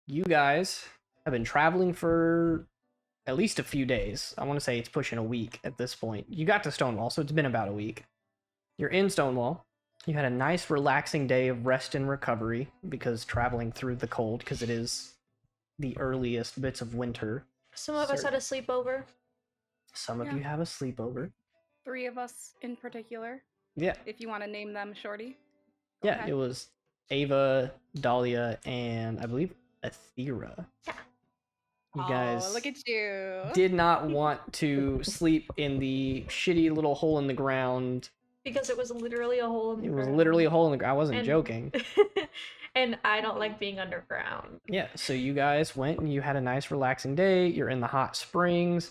You guys have been traveling for at least a few days. I want to say it's pushing a week at this point. You got to Stonewall, so it's been about a week. You're in Stonewall. You had a nice, relaxing day of rest and recovery because traveling through the cold, because it is the earliest bits of winter. Some of us had a sleepover. Some of you have a sleepover. 3 of us in particular. Yeah. If you want to name them, Shorty. Go ahead. It was Ava, Dahlia, and I believe Athera. Yeah. You guys look at you. did not want to sleep in the shitty little hole in the ground. Because it was literally a hole in the ground. It was literally a hole in the ground. I wasn't joking. And I don't like being underground. Yeah, so you guys went and you had a nice relaxing day. You're in the hot springs.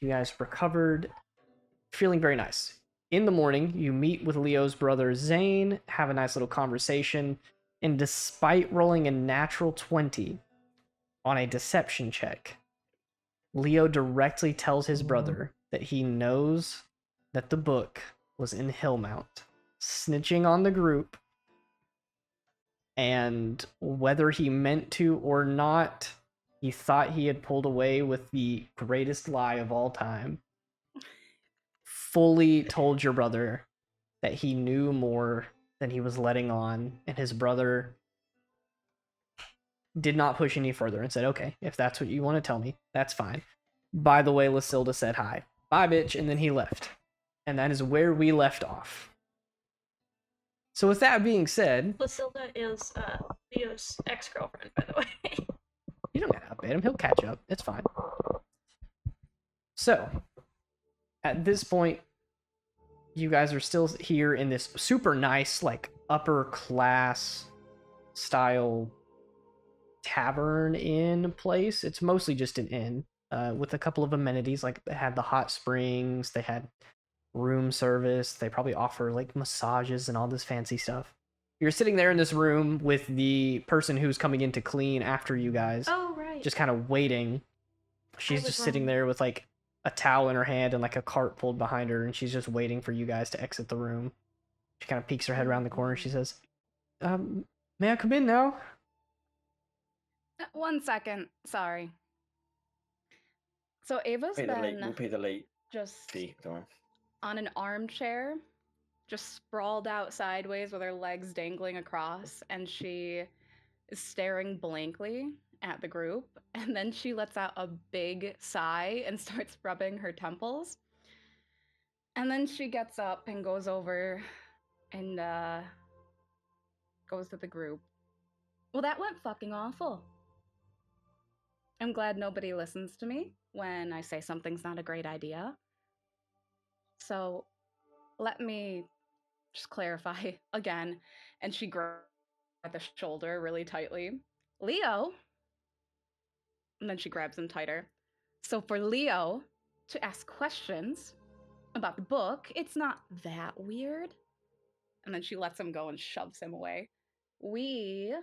You guys recovered, feeling very nice. In the morning, you meet with Leo's brother Zane, have a nice little conversation, and despite rolling a natural 20 on a deception check, Leo directly tells his brother that he knows that the book was in Hillmount, snitching on the group, and whether he meant to or not, he thought he had pulled away with the greatest lie of all time. Fully told your brother that he knew more than he was letting on, and his brother did not push any further and said, okay, if that's what you want to tell me, that's fine. By the way, Lysilda said hi. Bye, bitch, and then he left. And that is where we left off. So with that being said... Lysilda is Leo's ex-girlfriend, by the way. You don't gotta update him, he'll catch up. It's fine. So, at this point, you guys are still here in this super nice, like, upper class style tavern inn place. It's mostly just an inn with a couple of amenities. Like, they had the hot springs, they had room service, they probably offer like massages and all this fancy stuff. You're sitting there in this room with the person who's coming in to clean after you guys. Oh, right. Just kind of waiting. She's just sitting there with like a towel in her hand and like a cart pulled behind her, and she's just waiting for you guys to exit the room. She kind of peeks her head around the corner. She says, may I come in now? 1 second. Sorry. So Ava's We'll pay the late just fee. Don't worry. On an armchair, just sprawled out sideways with her legs dangling across, and she is staring blankly at the group, and then she lets out a big sigh and starts rubbing her temples. And then she gets up and goes over and goes to the group. Well, that went fucking awful. I'm glad nobody listens to me when I say something's not a great idea. So let me just clarify again. And she grabs the shoulder really tightly. Leo. And then she grabs him tighter. So for Leo to ask questions about the book, it's not that weird. And then she lets him go and shoves him away. We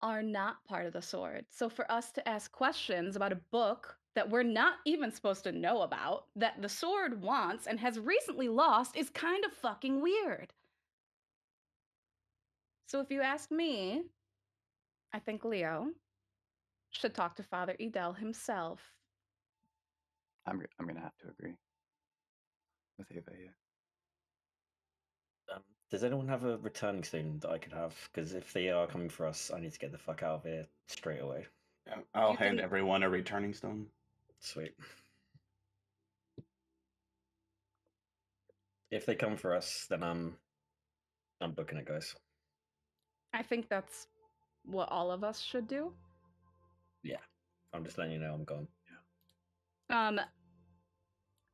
are not part of the Sword. So for us to ask questions about a book that we're not even supposed to know about, that the Sword wants and has recently lost, is kind of fucking weird. So if you ask me, I think Leo should talk to Father Edel himself. I'm gonna have to agree with Ava here. Does anyone have a returning student that I could have? Because if they are coming for us, I need to get the fuck out of here straight away. Yeah, I'll hand everyone a returning stone. Sweet. If they come for us, then I'm booking it, guys. I think that's what all of us should do. Yeah, I'm just letting you know I'm gone. Yeah.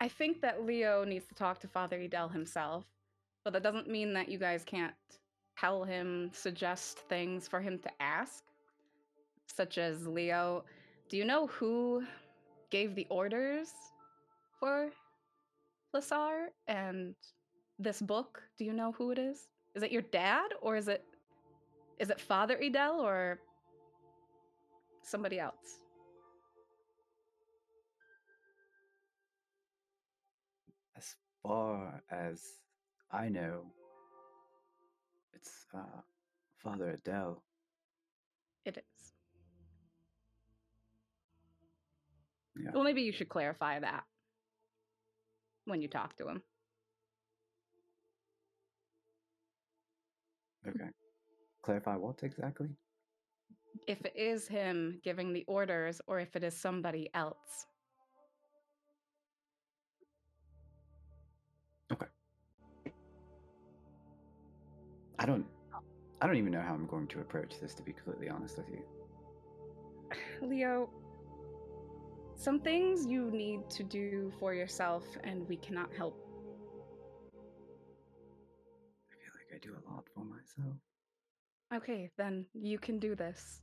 I think that Leo needs to talk to Father Edel himself, but that doesn't mean that you guys can't tell him, suggest things for him to ask, such as, Leo, do you know who gave the orders for Lassar and this book? Do you know who it is? Is it your dad, or is it Father Edel, or somebody else? As far as I know, it's Father Adele. It is. Yeah. Well, maybe you should clarify that when you talk to him. Okay. Clarify what exactly? If it is him giving the orders or if it is somebody else. Okay. I don't even know how I'm going to approach this, to be completely honest with you. Leo, some things you need to do for yourself and we cannot help. I feel like I do a lot for myself. Okay, then you can do this.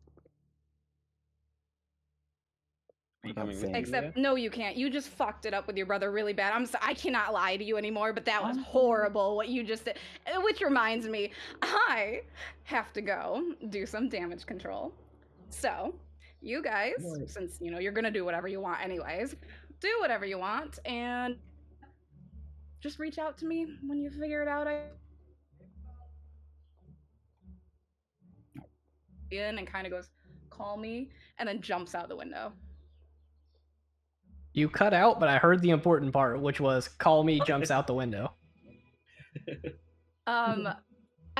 Are you What about coming with saying- me, Except, Leo? no, you can't. You just fucked it up with your brother really bad. I cannot lie to you anymore, but that was I'm- horrible what you just did. Which reminds me, I have to go do some damage control. So, you guys, What? since, you're gonna do whatever you want anyways, do whatever you want, and just reach out to me when you figure it out. And kind of goes, call me, and then jumps out the window. You cut out, but I heard the important part, which was call me jumps out the window. I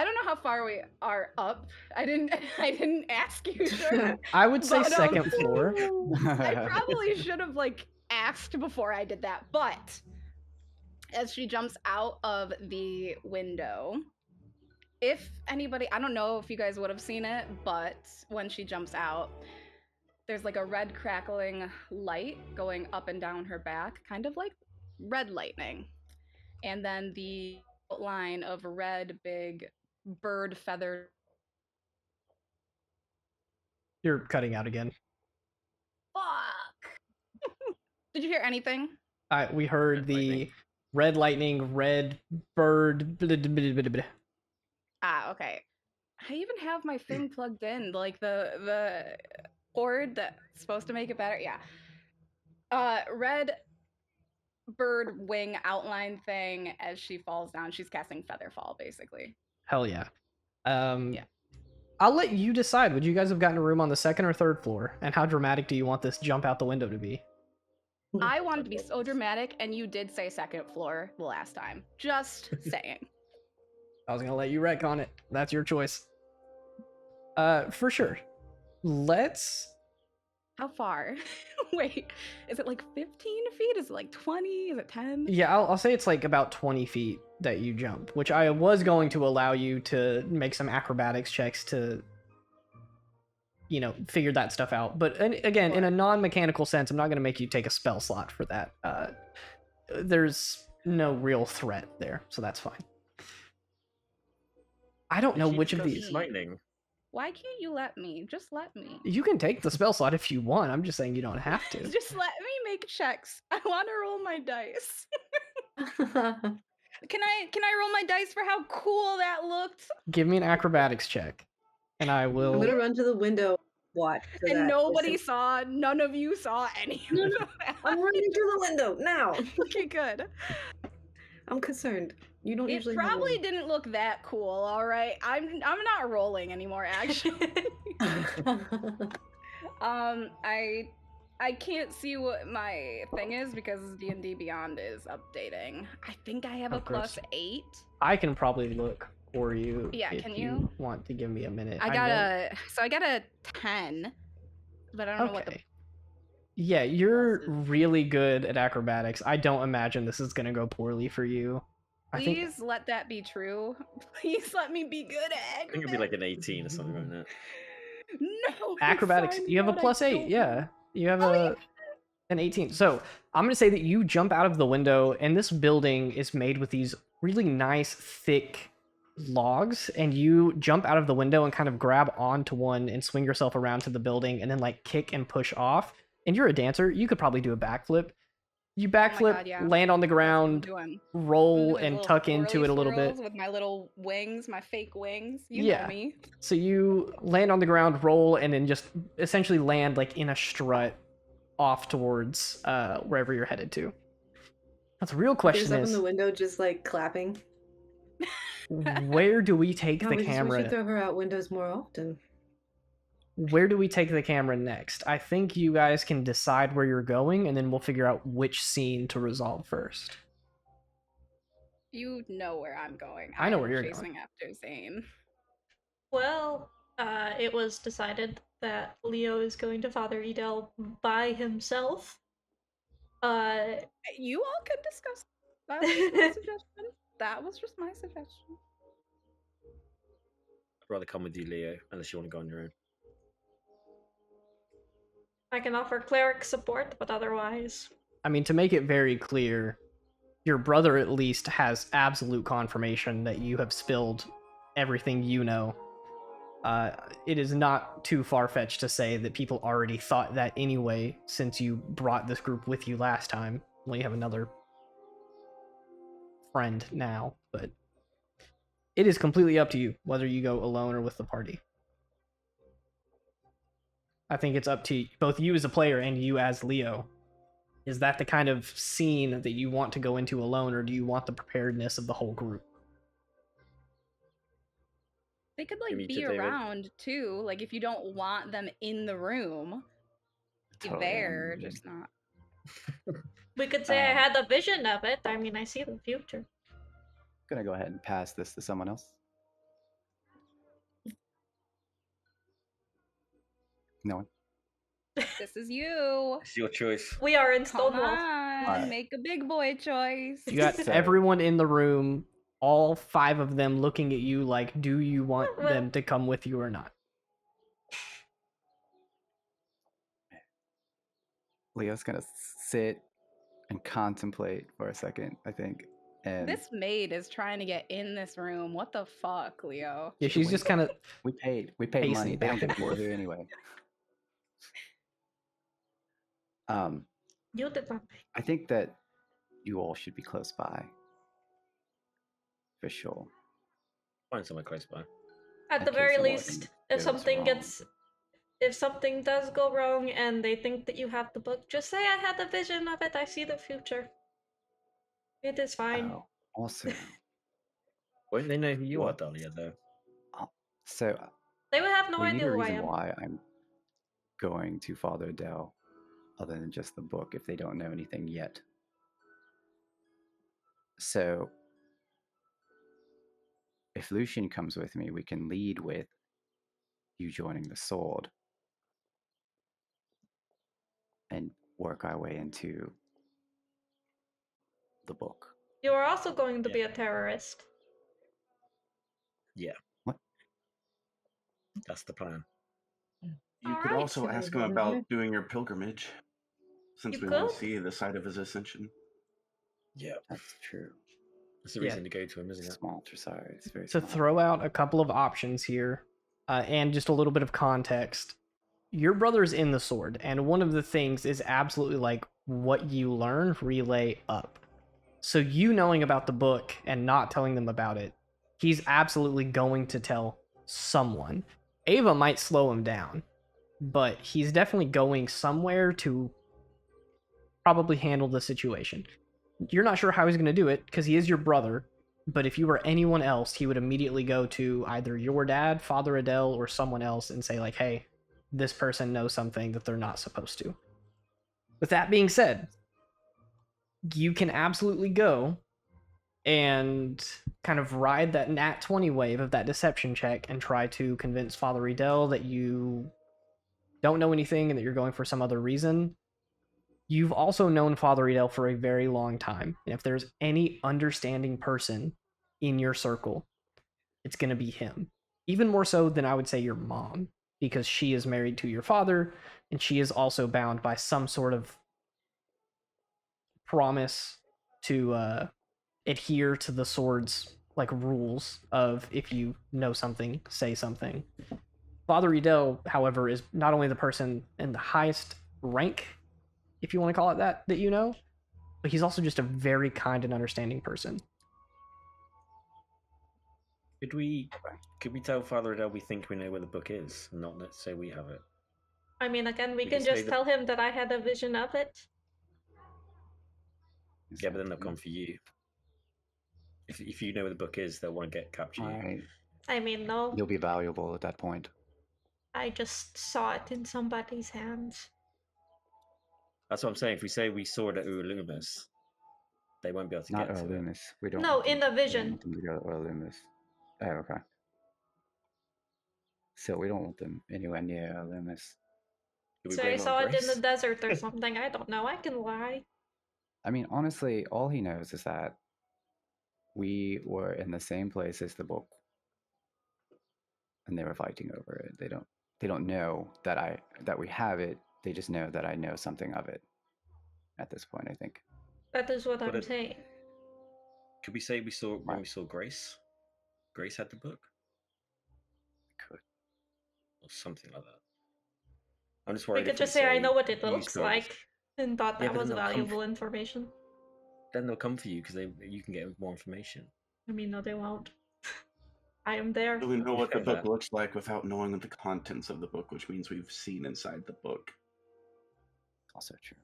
don't know how far we are up. I didn't ask you, sir. I would say But, second floor. I probably should have asked before I did that. But as she jumps out of the window, if anybody, I don't know if you guys would have seen it, but when she jumps out, there's a red crackling light going up and down her back, kind of like red lightning. And then the outline of red big bird feather. You're cutting out again. Fuck. Did you hear anything? We heard Red the lightning. red lightning, red bird. Ah, okay. I even have my thing plugged in, the cord that's supposed to make it better. Yeah. Red bird wing outline thing as she falls down. She's casting Featherfall, basically. Hell yeah. Yeah. I'll let you decide. Would you guys have gotten a room on the second or third floor? And how dramatic do you want this jump out the window to be? I wanted to be so dramatic, and you did say second floor the last time. Just saying. I was gonna let you retcon it. That's your choice. For sure. Let's. How far? Wait, is it 15 feet? Is it 20? Is it 10? Yeah, I'll say it's about 20 feet that you jump, which I was going to allow you to make some acrobatics checks to, figure that stuff out. But again, in a non-mechanical sense, I'm not going to make you take a spell slot for that. There's no real threat there, so that's fine. I don't know She which of does these. lightning. Why can't you let me? Just let me. You can take the spell slot if you want. I'm just saying you don't have to. Just let me make checks. I want to roll my dice. Can I roll my dice for how cool that looked? Give me an acrobatics check, and I I'm will. gonna run to the window, watch. For And that. nobody Listen, saw. None of you saw any of No, that. I'm running to the window now. Okay, good. I'm concerned. You don't It usually. probably didn't look that cool. All right, I'm not rolling anymore. Actually, I can't see what my thing is because D&D Beyond is updating. I think I have a Of course. +8. I can probably look for you. Yeah, if can you you? want to give me a minute? I got a 10, but I don't know what the. Okay. Yeah, you're pluses. really good at acrobatics. I don't imagine this is gonna go poorly for you. I think Please let that be true. Please let me be good at I think it'd be like an 18 or something like that. No. acrobatics. sign You have a me out, I +8. don't Yeah, know. you have Oh, a yeah. an 18. So I'm gonna say that you jump out of the window, and this building is made with these really nice thick logs, and you jump out of the window and kind of grab onto one and swing yourself around to the building, and then kick and push off. And you're a dancer. You could probably do a backflip. You backflip, God, yeah. land on the That's what I'm ground, doing. roll, Doing and little tuck into swirly it a little bit. swirls with my little wings, my fake wings. You Yeah. know me. So you land on the ground, roll, and then just essentially land in a strut off towards wherever you're headed to. That's a real There's question up in is, the window, just clapping. where do we take the Probably just we camera? should throw her out windows more often. where do we take the camera next? I think you guys can decide where you're going, and then we'll figure out which scene to resolve first. You know where I'm going. I know am where you're chasing going. after Zane. Well, it was decided that Leo is going to Father Edel by himself. You all can discuss. That was my suggestion. That was just my suggestion. I'd rather come with you, Leo, unless you want to go on your own. I can offer cleric support, but otherwise, I mean, to make it very clear, your brother at least has absolute confirmation that you have spilled everything you know. It is not too far-fetched to say that people already thought that anyway, since you brought this group with you last time. Well, you have another friend now, but it is completely up to you whether you go alone or with the party. I think it's up to both you as a player and you as Leo. Is that the kind of scene that you want to go into alone, or do you want the preparedness of the whole group? They could Give me be to David. around too. Like if you don't want them in the room, Totally there, understood. just not. we could say I Um, had a vision of it. I mean, I see the future. Gonna go ahead and pass this to someone else. No one. This is you. It's your choice. We are in Come Stonewall. on, Alright. make a big boy choice. You got So- everyone in the room, all 5 of them looking at you like, do you want Well- them to come with you or not? Leo's gonna sit and contemplate for a second, I think. And This maid is trying to get in this room. What the fuck, Leo? Yeah, she's just kind of we paid pacing money. They don't back get and to be here anyway. You did not pay. I think that you all should be close by. For sure. Find somewhere close by. At In the case very something least, goes wrong. if something does go wrong and they think that you have the book, just say I had a vision of it. I see the future. It is fine. Oh, also, Won't they know who you are, What? Dahlia, though? so They would have no we need idea a who I reason am. why I'm going to Father Adele, other than just the book, if they don't know anything yet. So, if Lucian comes with me, we can lead with you joining the sword and work our way into the book. You are also going to Yeah. be a terrorist. Yeah. What? That's the plan. You could Alright, also so ask him then- about doing your pilgrimage, since You we want could. to see the site of his ascension. Yeah. That's true. That's the Yeah. reason to go to him, isn't it? Small, sorry, it's very to small. throw out a couple of options here, and just a little bit of context. Your brother's in the sword, and one of the things is absolutely like what you learn relay up. So you knowing about the book and not telling them about it, he's absolutely going to tell someone. Ava might slow him down, but he's definitely going somewhere to probably handle the situation. You're not sure how he's going to do it because he is your brother, but if you were anyone else, he would immediately go to either your dad, Father Adele, or someone else and say like, hey, this person knows something that they're not supposed to. With that being said, you can absolutely go and kind of ride that nat 20 wave of that deception check and try to convince Father Edel that you don't know anything and that you're going for some other reason. You've also known Father Edel for a very long time. And if there's any understanding person in your circle, it's going to be him. Even more so than I would say your mom, because she is married to your father and she is also bound by some sort of promise to adhere to the sword's like rules of if you know something, say something. Father Edel, however, is not only the person in the highest rank, if you want to call it that you know, but he's also just a very kind and understanding person. Could we tell Father Adele we think we know where the book is, and not let's say we have it? I mean, again, we We can can say just that- tell him that I had a vision of it. Yeah, but then they'll come for you. If you know where the book is, they'll want to get capture you. Right. I mean, no. You'll be valuable at that point. I just saw it in somebody's hands. That's what I'm saying. If we say we saw it at Ulumis, they won't be able to Not get to it. Loomis. We don't. No, want in them- the we don't vision. want them to go to Loomis. Oh, okay. So we don't want them anywhere near Loomis. Do we So blame I it on saw it in the Grace? desert or something. I don't know. I can lie. I mean, honestly, all he knows is that we were in the same place as the book, and they were fighting over it. They don't know that we have it. They just know that I know something of it. At this point, I think. That is what But I'm saying. Could we say we saw when Right. we saw Grace? Grace had the book, Could. or something like that. I'm just We worried. could if just say I know what it use looks Grace- like and thought Yeah, that but was then they'll come valuable information. Then they'll come for you because you can get more information. I mean, no, they won't. I am there. Do we know what the Yeah, book but- looks like without knowing the contents of the book, which means we've seen inside the book? Also true.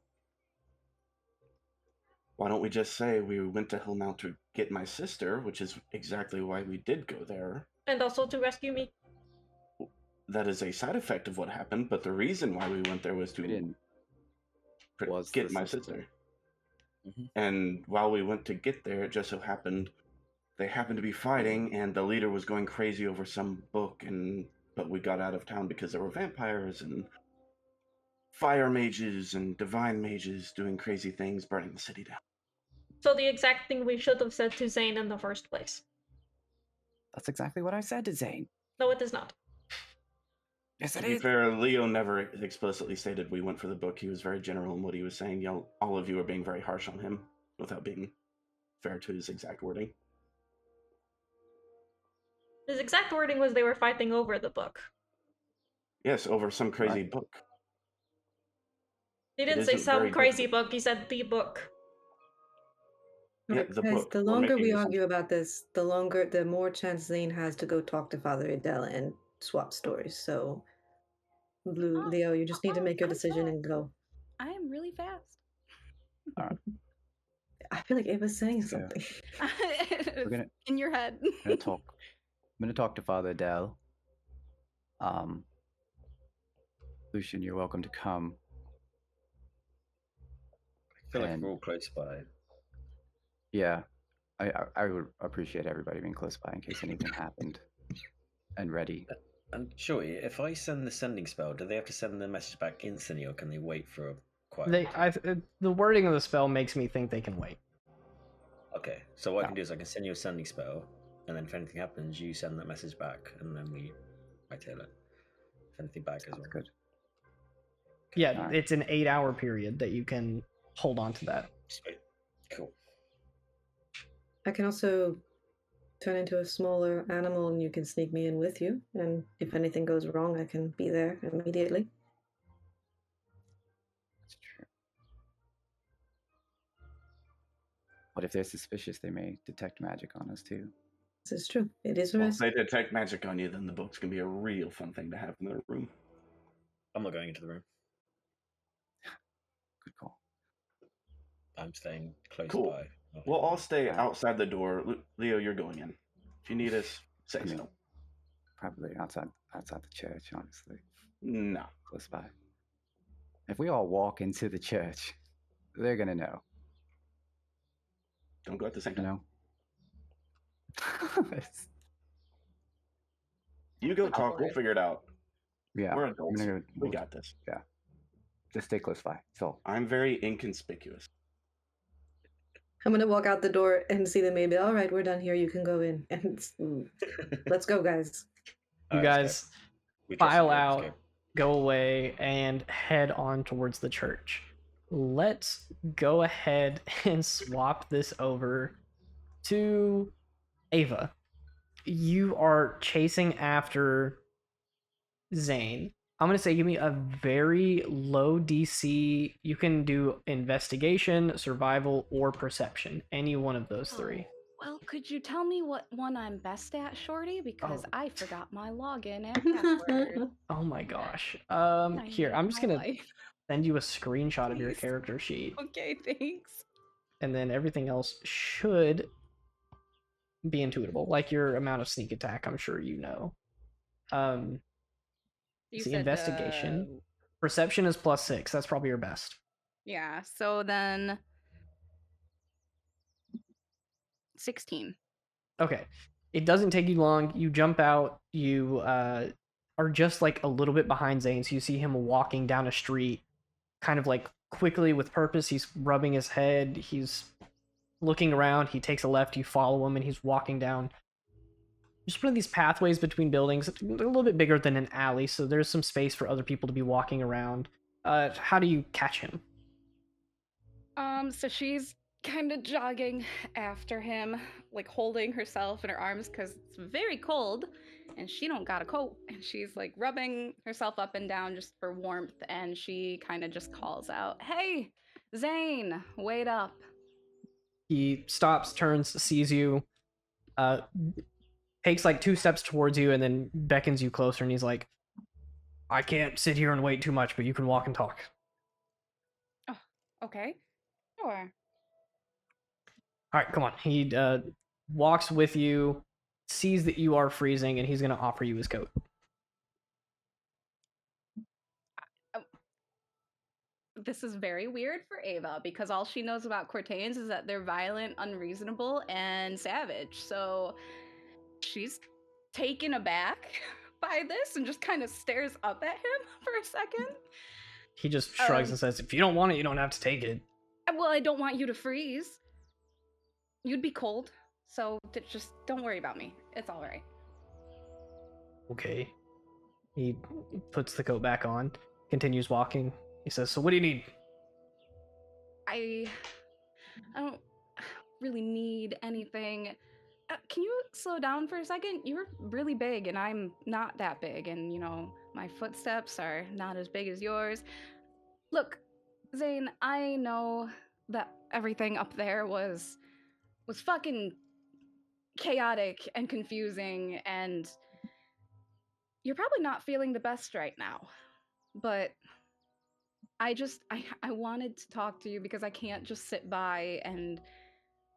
Why don't we just say we went to Hillmount to get my sister, which is exactly why we did go there. And also to rescue me. That is a side effect of what happened, but the reason why we went there was We to didn't. Was get the my sister. sister. Mhm. And while we went to get there, it just so happened they happened to be fighting, and the leader was going crazy over some book, but we got out of town because there were vampires and fire mages and divine mages doing crazy things, burning the city down. So the exact thing we should have said to Zane in the first place. That's exactly what I said to Zane. No, it is not. Yes, To it be is. fair, Leo never explicitly stated we went for the book. He was very general in what he was saying. All of you are being very harsh on him without being fair to his exact wording. His exact wording was they were fighting over the book. Yes, over some crazy book. He It didn't say isn't some very crazy difficult. book, he said the book. Yeah, Look, the guys, book. the We're longer making we this- argue about this, the more chance Zane has to go talk to Father Adela and swap stories. So, Oh, Leo, you just need to make your I'm decision fast. and go. I am really fast. I feel like Ava's saying So- something. We're gonna In your head. talk. I'm gonna talk to Father Adele. Lucian, you're welcome to come. I feel like And- we're all close by. Yeah, I would appreciate everybody being close by in case anything happened, and ready. And surely, if I send the sending spell, do they have to send the message back instantly, or can they wait for a quiet? The wording of the spell makes me think they can wait. Okay, so what I No. can do is I can send you a sending spell, and then if anything happens, you send that message back, and then we hightail it. If anything back as Sounds well. good. Yeah, Alright. it's an 8-hour period that you can hold on to that. Sweet. Cool. I can also turn into a smaller animal and you can sneak me in with you. And if anything goes wrong, I can be there immediately. That's true. But if they're suspicious, they may detect magic on us too. This is true. It is a Well, if risk. they detect magic on you, then the book's going to be a real fun thing to have in their room. I'm not going into the room. Good call. I'm staying close Cool. by. We'll all stay Alright. outside the door. Leo, you're going in. If you need us, say I mean, so. probably outside the church, honestly, No. close by. If we all walk into the church, they're gonna know. Don't go at the same You time. know. It's- You go talk. We'll figure it out. yeah, We're I'm adults. gonna We got this. just stay close by. So I'm very inconspicuous. I'm gonna walk out the door and see them maybe. All right, we're done here. You can go in. And let's go, guys. You Alright, let's guys go. We trust file you, let's out, go. go away, and head on towards the church. Let's go ahead and swap this over to Ava. You are chasing after Zane. I'm going to say give me a very low DC. You can do investigation, survival, or perception. Any one of those three. Well, could you tell me what one I'm best at, Shorty? Because Oh. I forgot my login and password. Oh my gosh. I Here, I'm hate just my going to life. send you a screenshot of your Please. character sheet. Okay, thanks. And then everything else should be intuitable, like your amount of sneak attack. I'm sure you know. You See, said investigation. Perception is +6. That's probably your best. yeah. So then 16. Okay. It doesn't take you long. You jump out. You are just like a little bit behind Zane, so you see him walking down a street, kind of like quickly with purpose. He's rubbing his head. He's looking around. He takes a left. You follow him, and he's walking down just one of these pathways between buildings. It's a little bit bigger than an alley, so there's some space for other people to be walking around. How do you catch him? So she's kind of jogging after him, like holding herself in her arms because it's very cold and she don't got a coat. And she's like rubbing herself up and down just for warmth. And she kind of just calls out, "Hey, Zane, wait up." He stops, turns, sees you, uh, takes like 2 steps towards you, and then beckons you closer. And he's like, "I can't sit here and wait too much, but you can walk and talk." Oh, okay. Sure. All right, come on. He walks with you, sees that you are freezing, and he's going to offer you his coat. This is very weird for Ava because all she knows about Cortaians is that they're violent, unreasonable, and savage. So she's taken aback by this and just kind of stares up at him for a second. He just shrugs and says, "If you don't want it, you don't have to take it." Well, I don't want you to freeze. You'd be cold. So just don't worry about me. It's all right. Okay. He puts the coat back on, continues walking. He says, "So what do you need?" I don't really need anything. Can you slow down for a second? You're really big and I'm not that big, and you know, my footsteps are not as big as yours. Look, Zane, I know that everything up there was fucking chaotic and confusing, and you're probably not feeling the best right now. But I wanted to talk to you because I can't just sit by and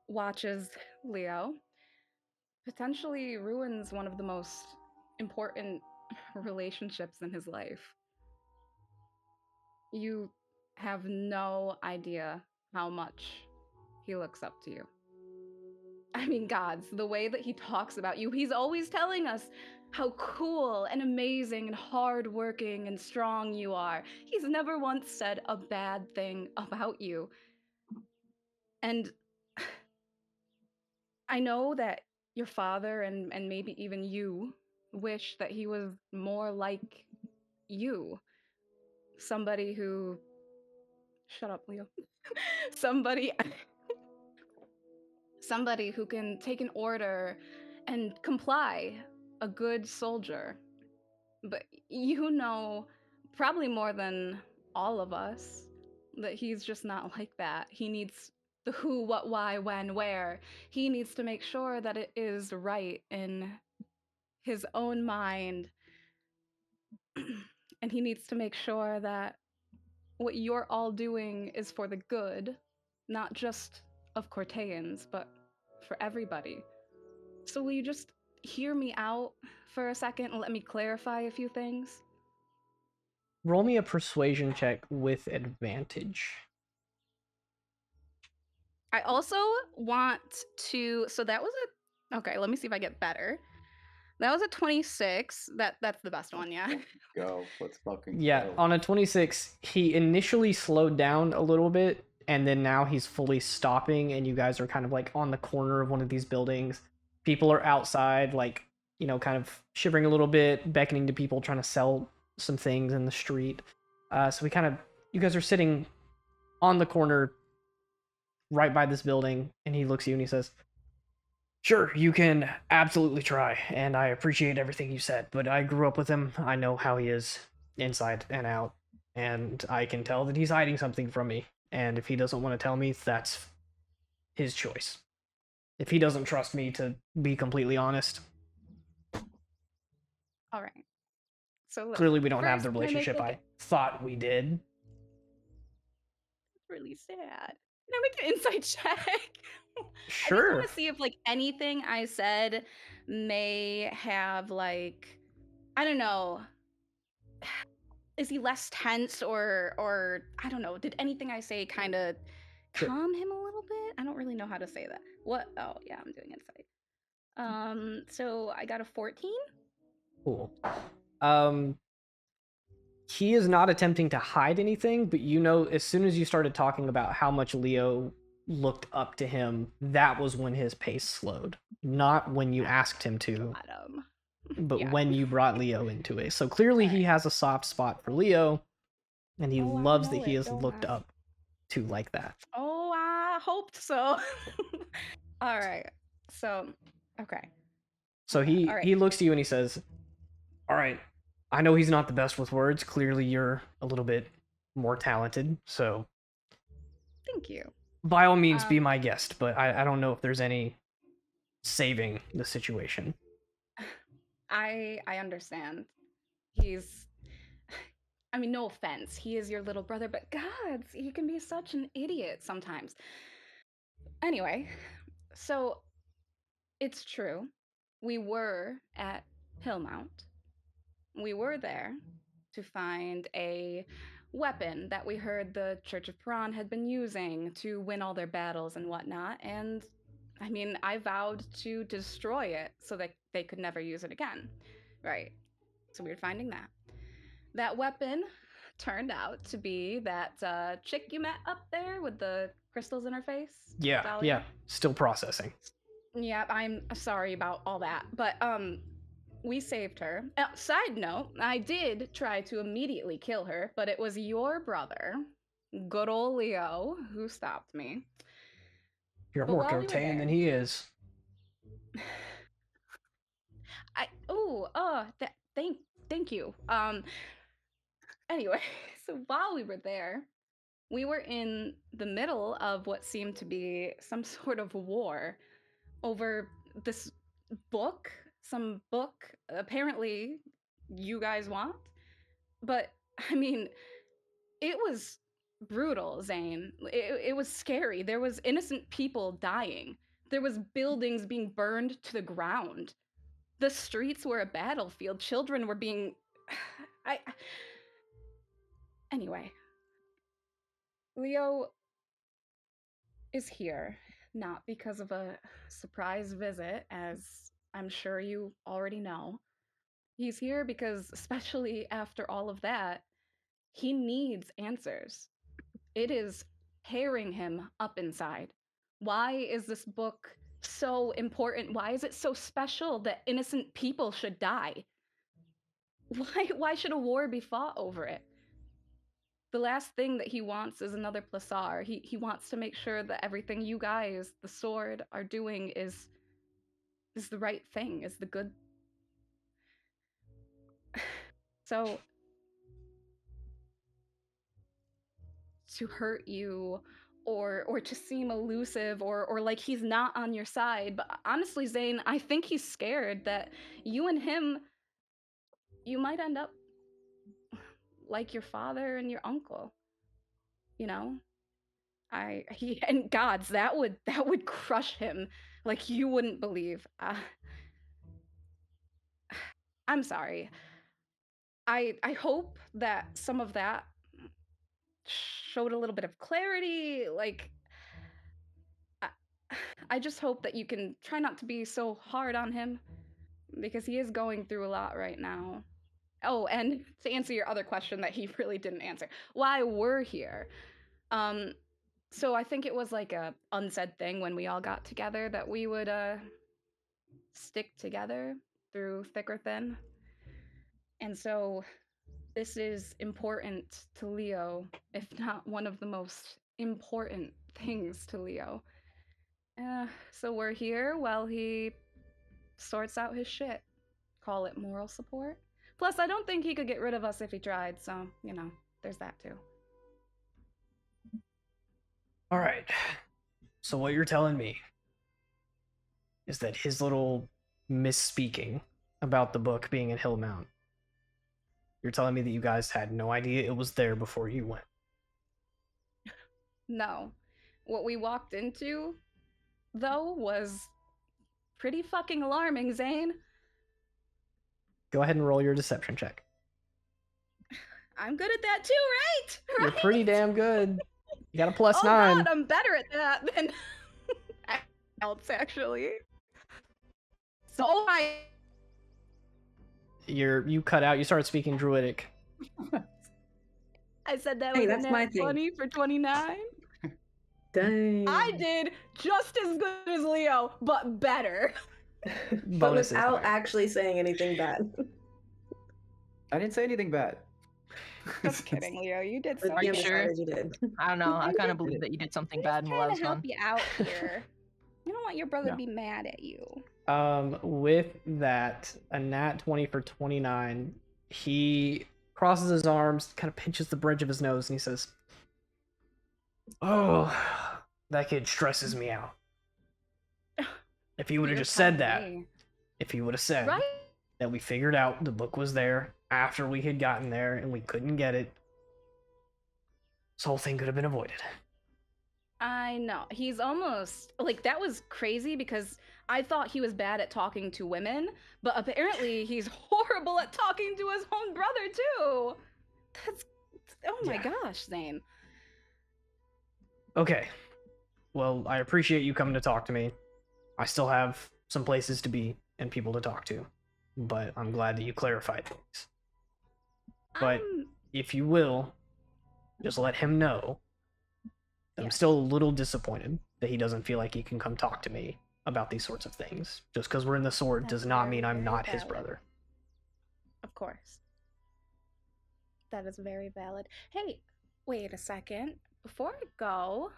watch as Leo potentially ruins one of the most important relationships in his life. You have no idea how much he looks up to you. I mean, gods, the way that he talks about you, he's always telling us how cool and amazing and hardworking and strong you are. He's never once said a bad thing about you. And I know that your father and maybe even you wish that he was more like you. Somebody who. Shut up, Leo. somebody. Somebody who can take an order and comply. A good soldier. But you know, probably more than all of us, that he's just not like that. He needs the who, what, why, when, where. He needs to make sure that it is right in his own mind. And he needs to make sure that what you're all doing is for the good, not just of Cortaians, but for everybody. So will you just hear me out for a second and let me clarify a few things? Roll me a persuasion check with advantage. I also want to. So that was a. Okay, let me see if I get better. That was a 26. That's the best one, yeah. Go. Let's fucking Yeah, go. on a 26, he initially slowed down a little bit, and then now he's fully stopping, and you guys are kind of like on the corner of one of these buildings. People are outside, like, you know, kind of shivering a little bit, beckoning to people trying to sell some things in the street. So you guys are sitting on the corner right by this building, and he looks at you and he says, "Sure, you can absolutely try, and I appreciate everything you said, but I grew up with him. I know how he is inside and out, and I can tell that he's hiding something from me, and if he doesn't want to tell me, that's his choice. If he doesn't trust me to be completely honest, All right. So look, clearly we don't have first, the can I make, relationship like, I thought we did." It's really sad. Can I make an insight check? I just Sure. want to see if like anything I said may have like, I don't know, is he less tense or I don't know, did anything I say kind of calm him a little bit? I don't really know how to say that. What? Oh, yeah, I'm doing insight. So I got a 14. Cool. He is not attempting to hide anything, but you know, as soon as you started talking about how much Leo looked up to him, that was when his pace slowed. Not when you asked him to, but Yeah. when you brought Leo into it. So clearly he has a soft spot for Leo, and he Oh, I loves that know he it, is don't looked I? up to like that. Oh, I hoped so. All right. So, okay. So All he right. looks to you and he says, "All right, I know he's not the best with words. Clearly you're a little bit more talented. So Thank you. by all means be my guest, but I don't know if there's any saving the situation." I understand. He's I mean, no offense. He is your little brother, but God, he can be such an idiot sometimes. Anyway, so it's true. We were at Hillmount. We were there to find a weapon that we heard the Church of Piran had been using to win all their battles and whatnot. And I mean, I vowed to destroy it so that they could never use it again. Right. So we were finding that. That weapon turned out to be that chick you met up there with the crystals in her face. Yeah, Dahlia. still processing. Yeah, I'm sorry about all that, but we saved her. Side note, I did try to immediately kill her, but it was your brother, good old Leo, who stopped me. You're But more while we were Gotain than there, he is. thank you. Anyway, so while we were there, we were in the middle of what seemed to be some sort of war over this book, some book apparently you guys want. But I mean, it was brutal, Zane. It was scary. There was innocent people dying. There was buildings being burned to the ground. The streets were a battlefield. Children were being I Anyway, Leo is here not because of a surprise visit, as I'm sure you already know. He's here because, especially after all of that, he needs answers. It is tearing him up inside. Why is this book so important? Why is it so special that innocent people should die? Why should a war be fought over it? The last thing that he wants is another Plasar. He wants to make sure that everything you guys, the sword, are doing is the right thing, is the good. So to hurt you or to seem elusive or like he's not on your side, but honestly, Zane, I think he's scared that you and him, you might end up like your father and your uncle, you know? And gods, that would crush him like you wouldn't believe. I'm sorry. I hope that some of that showed a little bit of clarity. Like, I, I just hope that you can try not to be so hard on him because he is going through a lot right now. Oh, and to answer your other question that he really didn't answer, why we're here. So I think it was like a unsaid thing when we all got together that we would stick together through thick or thin. And so this is important to Leo, if not one of the most important things to Leo. So we're here while he sorts out his shit. Call it moral support. Plus, I don't think he could get rid of us if he tried, so, there's that too. All right. So what you're telling me is that his little misspeaking about the book being in Hillmount, you're telling me that you guys had no idea it was there before you went. No. What we walked into, though, was pretty fucking alarming, Zane. Go ahead and roll your deception check. I'm good at that too, right? You're pretty damn good. You got a plus Oh 9. God, I'm better at that than else actually. So You cut out. You started speaking Druidic. I said that Hey, was that's a my nat thing. 20 for 29. Dang. I did just as good as Leo, but better. But Bonus is without higher. actually saying anything bad. I didn't say anything bad. Just kidding, Leo. You did But so Are you Jim good. sure? decided you did. I don't know. I I'm kind of just- believe that you did something I'm bad just while I trying was to help gone. you out here. You don't want your brother No. to be mad at you. With that, a nat 20 for 29, he crosses his arms, kind of pinches the bridge of his nose, and he says, "Oh, that kid stresses me out. If he would have You're just said telling that, me. if he would have said Right? that we figured out the book was there after we had gotten there and we couldn't get it, this whole thing could have been avoided." I know. He's almost like that was crazy because I thought he was bad at talking to women, but apparently he's horrible at talking to his own brother too. That's oh my Yeah. gosh, Zane. Okay. Well, I appreciate you coming to talk to me. I still have some places to be and people to talk to, but I'm glad that you clarified things. But if you will, just let him know that I'm Yeah. still a little disappointed that he doesn't feel like he can come talk to me about these sorts of things. Just because we're in the sword That's does not very, mean I'm very not his valid. brother. Of course. That is very valid. Hey, wait a second. Before I go,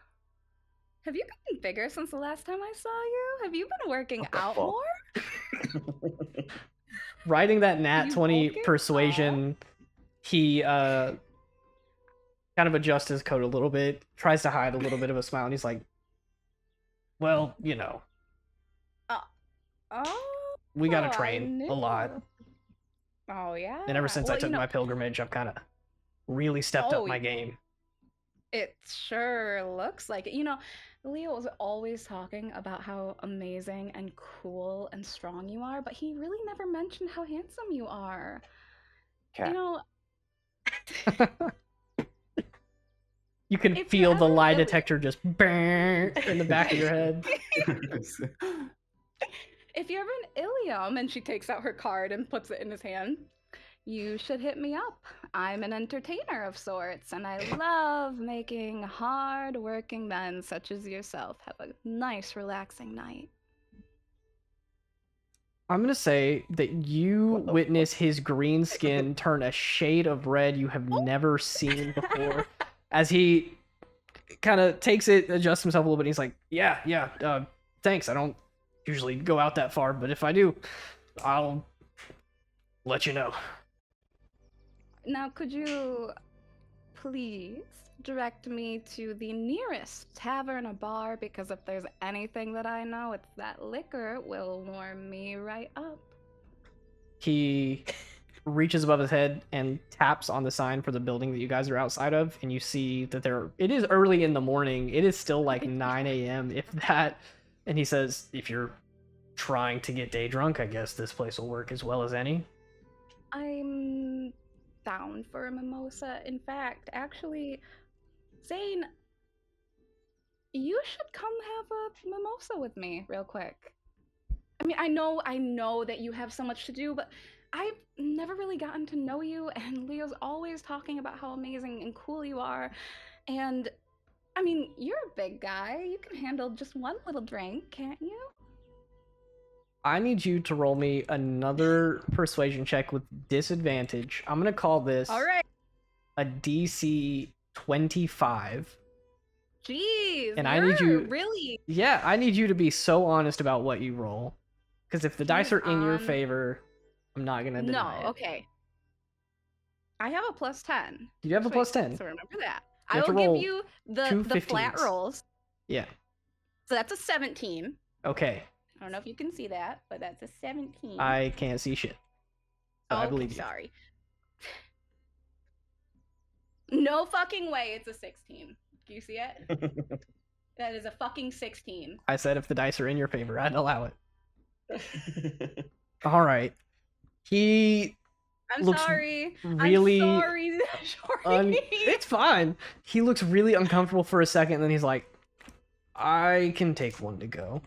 have you gotten bigger since the last time I saw you? Have you been working What the out fuck? more? Writing that nat You 20 both get persuasion, he kind of adjusts his coat a little bit, tries to hide a little bit of a smile, and he's like, "Well, you know, Oh, we gotta I train a lot. knew. Oh yeah. And ever since I Well, took you know, my pilgrimage, I've kind of really stepped Oh, up my game." it sure looks like it. You know, Leo was always talking about how amazing and cool and strong you are, but he really never mentioned how handsome you are. Cat. You know, You can If feel you're the ever lie really- detector just bang in the back of your head. if you're ever in Ilium and she takes out her card and puts it in his hand, you should hit me up. I'm an entertainer of sorts, and I love making hard-working men such as yourself have a nice, relaxing night. I'm gonna say that you What the witness his green skin turn a shade of red you have never seen before, as he kind of takes it, adjusts himself a little bit. And he's like, "Yeah, thanks. I don't usually go out that far, but if I do, I'll let you know." Now, could you please direct me to the nearest tavern or bar? Because if there's anything that I know, it's that liquor will warm me right up. He reaches above his head and taps on the sign for the building that you guys are outside of, and you see that it is early in the morning. It is still like 9 a.m. if that. And he says, "If you're trying to get day drunk, I guess this place will work as well as any." I'm down for a mimosa. In fact, actually, Zane, you should come have a mimosa with me real quick. I mean, I know that you have so much to do, but I've never really gotten to know you, and Leo's always talking about how amazing and cool you are. And I mean, you're a big guy. You can handle just one little drink, can't you? I need you to roll me another persuasion check with disadvantage. I'm gonna call this All right. a DC 25. Jeez. And I need you- really. Yeah, I need you to be so honest about what you roll. Because if the dice He's are in your on- favor, I'm not gonna No, deny it. okay. I have a plus 10. You have a Sweet, plus 10. So remember that. You I have to will give roll you two the flat 15s. rolls. Yeah. So that's a 17. Okay. I don't know if you can see that, but that's a 17. I can't see shit. But I Okay, believe you. sorry. No fucking way it's a 16. Do you see it? That is a fucking 16. I said if the dice are in your favor, I'd allow it. All right. He I'm looks sorry. really I'm sorry, Shorty. it's fine. He looks really uncomfortable for a second, and then he's like, I can take one to go.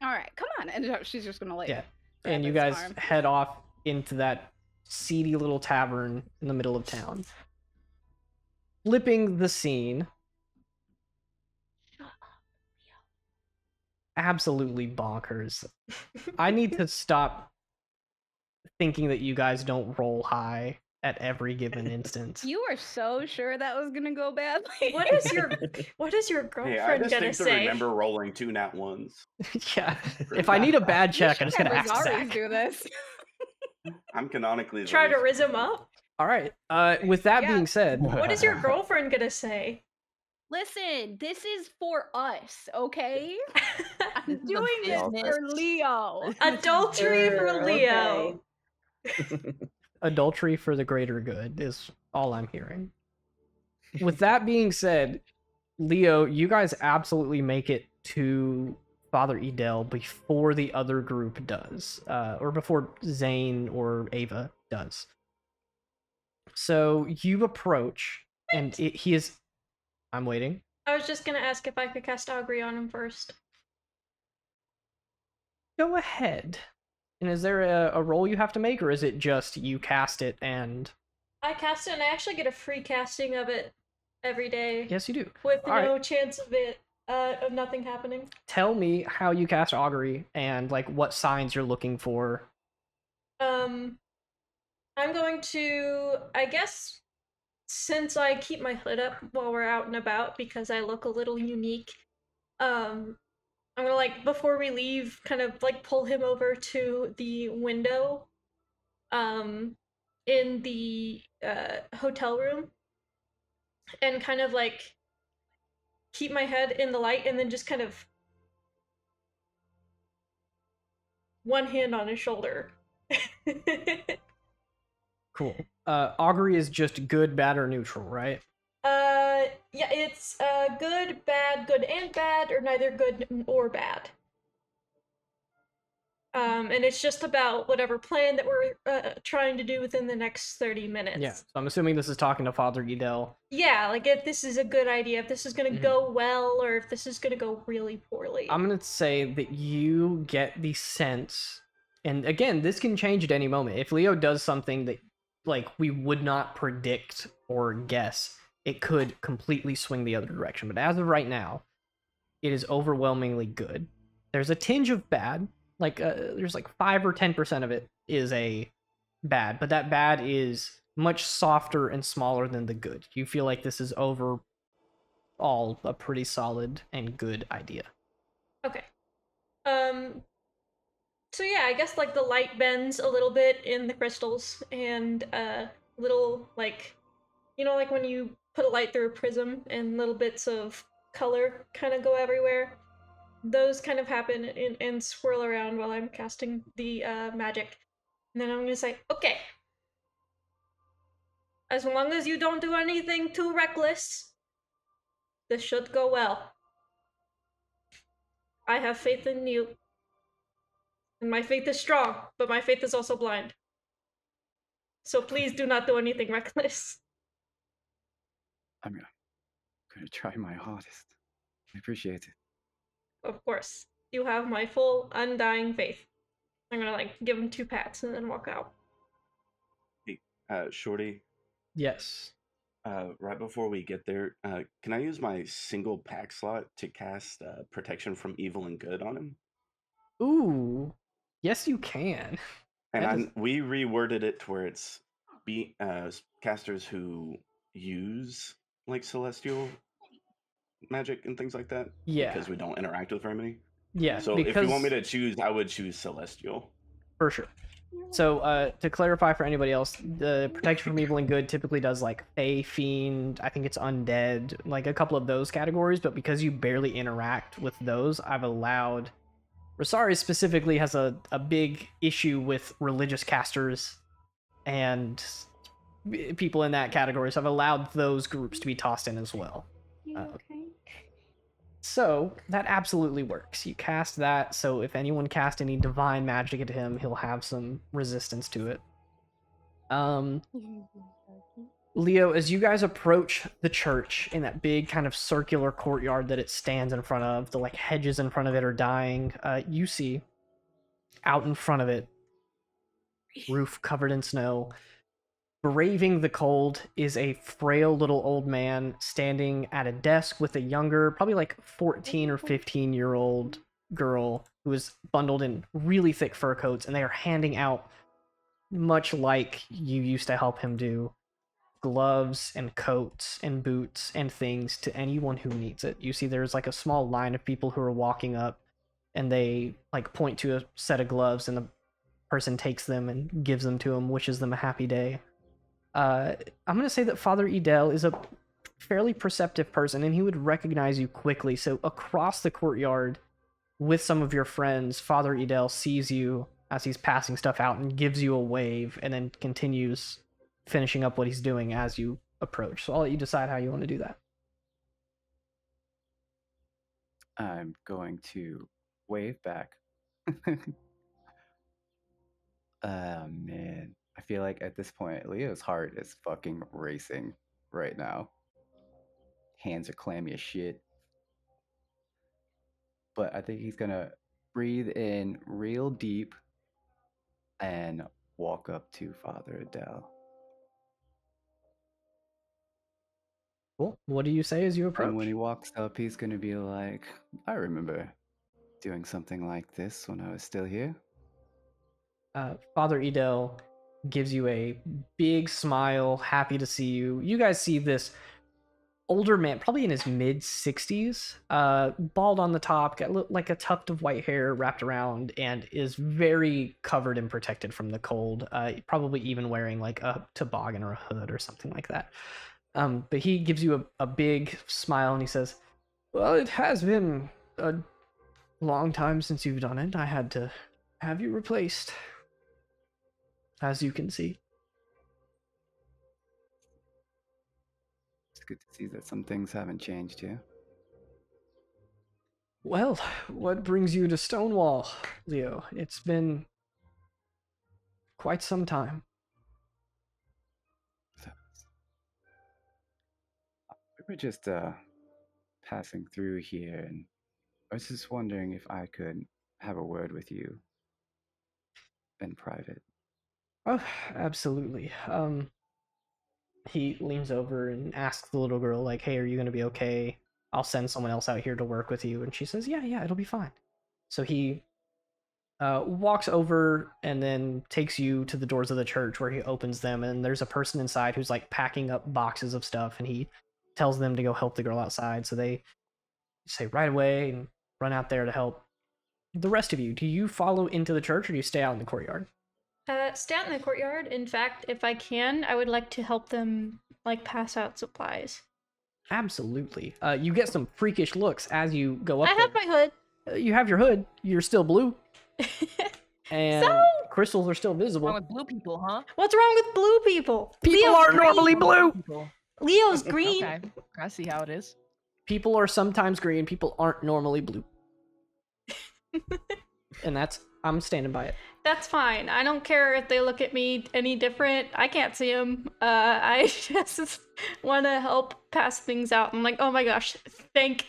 All right, come on. And she's just gonna like. Yeah. grab And you his guys arm. head off into that seedy little tavern in the middle of town. Flipping the scene. Absolutely bonkers. I need to stop thinking that you guys don't roll high at every given instance. You were so sure that was gonna go badly. What is your Hey, I girlfriend gonna distinctly say? remember rolling 2 nat ones. Yeah. If I need a bad check, I'm You just should gonna have ask Rosaries Zach. do this. I'm canonically the Try to least- riz him up? All right. With that Yeah. being said, What is your girlfriend gonna say? Listen, this is for us, okay? I'm doing this business. for Leo. Adultery for Leo. adultery for the greater good is all I'm hearing. With that being said, Leo, you guys absolutely make it to Father Edel before the other group does, or before Zane or Ava does. So you approach, and he is. I'm waiting. I was just gonna ask if I could cast Augury on him first. Go ahead. And is there a roll you have to make, or is it just you cast it and? I cast it and I actually get a free casting of it every day. Yes, you do. With All no right. chance of it of nothing happening. Tell me how you cast augury and like what signs you're looking for. I'm going to, I guess, since I keep my hood up while we're out and about because I look a little unique, I'm gonna like before we leave, kind of like pull him over to the window, in the hotel room, and kind of like keep my head in the light, and then just kind of one hand on his shoulder. Cool. Augury is just good, bad, or neutral, right? Yeah, it's good, and bad, or neither good or bad. And it's just about whatever plan that we're trying to do within the next 30 minutes. Yeah. So I'm assuming this is talking to Father Edel. Yeah, like if this is a good idea, if this is gonna go well, or if this is gonna go really poorly. I'm gonna say that you get the sense, and again, this can change at any moment. If Leo does something that like we would not predict or guess, it could completely swing the other direction. But as of right now, it is overwhelmingly good. There's a tinge of bad, like there's like 5 or 10% of it is a bad, but that bad is much softer and smaller than the good. You feel like this is overall a pretty solid and good idea. Okay. So yeah, I guess like the light bends a little bit in the crystals, and little like, you know, like when you put a light through a prism and little bits of color kind of go everywhere. Those kind of happen and swirl around while I'm casting the magic. And then I'm gonna say, okay. As long as you don't do anything too reckless, this should go well. I have faith in you. And my faith is strong, but my faith is also blind. So please do not do anything reckless. I'm gonna try my hardest. I appreciate it. Of course. You have my full, undying faith. I'm gonna like give him 2 pats and then walk out. Hey, Shorty, Yes. right before we get there, can I use my single pack slot to cast protection from evil and good on him? Ooh. Yes, you can. And That is- we reworded it to where it's casters who use like celestial magic and things like that. Yeah. Because we don't interact with very many. Yeah. So because if you want me to choose, I would choose celestial. for sure. So to clarify for anybody else, the protection from evil and good typically does like Fey, Fiend, I think it's Undead, like a couple of those categories, but because you barely interact with those, I've allowed... Rosaris specifically has a big issue with religious casters and people in that category, so I've allowed those groups to be tossed in as well. You okay? So that absolutely works. You cast that, so if anyone cast any divine magic at him, he'll have some resistance to it. Leo, as you guys approach the church in that big kind of circular courtyard that it stands in front of, the like hedges in front of it are dying. You see out in front of it, roof covered in snow, braving the cold, is a frail little old man standing at a desk with a younger, probably like 14 or 15-year-old girl who is bundled in really thick fur coats, and they are handing out, much like you used to help him do, gloves and coats and boots and things to anyone who needs it. You see there's like a small line of people who are walking up, and they like point to a set of gloves, and the person takes them and gives them to him, wishes them a happy day. I'm going to say that Father Edel is a fairly perceptive person, and he would recognize you quickly. So across the courtyard with some of your friends, Father Edel sees you as he's passing stuff out and gives you a wave, and then continues finishing up what he's doing as you approach. So I'll let you decide how you want to do that. I'm going to wave back. Man. I feel like at this point, Leo's heart is fucking racing right now. Hands are clammy as shit. But I think he's gonna breathe in real deep and walk up to Father Adele. Cool. What do you say as you approach? And when he walks up, he's gonna be like, I remember doing something like this when I was still here. Father Edel gives you a big smile, happy to see you. You guys see this older man, probably in his mid-60s, bald on the top, got like a tuft of white hair wrapped around, and is very covered and protected from the cold, probably even wearing like a toboggan or a hood or something like that. But he gives you a big smile, and he says, well, it has been a long time since you've done it. I had to have you replaced, as you can see. It's good to see that some things haven't changed here. Well, what brings you to Stonewall, Leo? It's been quite some time. We were just passing through here, and I was just wondering if I could have a word with you in private. Oh, absolutely. He leans over and asks the little girl, like, hey, are you going to be okay? I'll send someone else out here to work with you. And she says, yeah, it'll be fine. So he walks over and then takes you to the doors of the church, where he opens them, and there's a person inside who's like packing up boxes of stuff, and he tells them to go help the girl outside. So they say right away and run out there to help. The rest of you, do you follow into the church, or do you stay out in the courtyard? Stay out in the courtyard. In fact, if I can, I would like to help them, like, pass out supplies. Absolutely. You get some freakish looks as you go up I have there. my hood. You have your hood. You're still blue. And So- crystals are still What's visible. wrong with blue people, huh? What's wrong with blue people? People Leo's are green. normally blue. People. Leo's green. Okay, I see how it is. People are sometimes green. People aren't normally blue. And I'm standing by it. That's fine. I don't care if they look at me any different. I can't see them. I just want to help pass things out. I'm like, oh my gosh, thank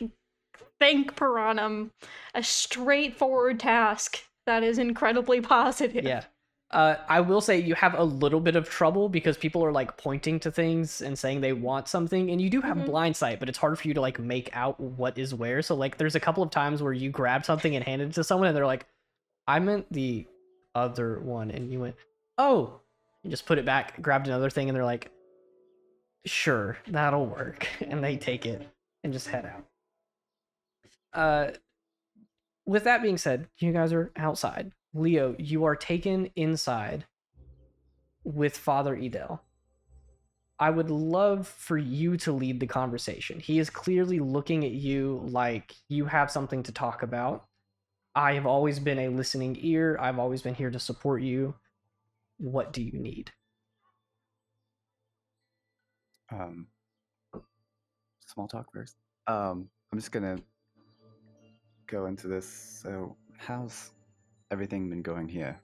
Piranham. A straightforward task that is incredibly positive. Yeah. I will say you have a little bit of trouble because people are like pointing to things and saying they want something, and you do have blind sight, but it's hard for you to like make out what is where. So like there's a couple of times where you grab something and hand it to someone, and they're like, I meant the other one, and you went, oh, you just put it back, grabbed another thing, and they're like, sure, that'll work. And they take it and just head out. With that being said, you guys are outside. Leo, you are taken inside with Father Edel. I would love for you to lead the conversation. He is clearly looking at you like you have something to talk about. I have always been a listening ear. I've always been here to support you. What do you need? Small talk first. I'm just gonna go into this. So, how's everything been going here?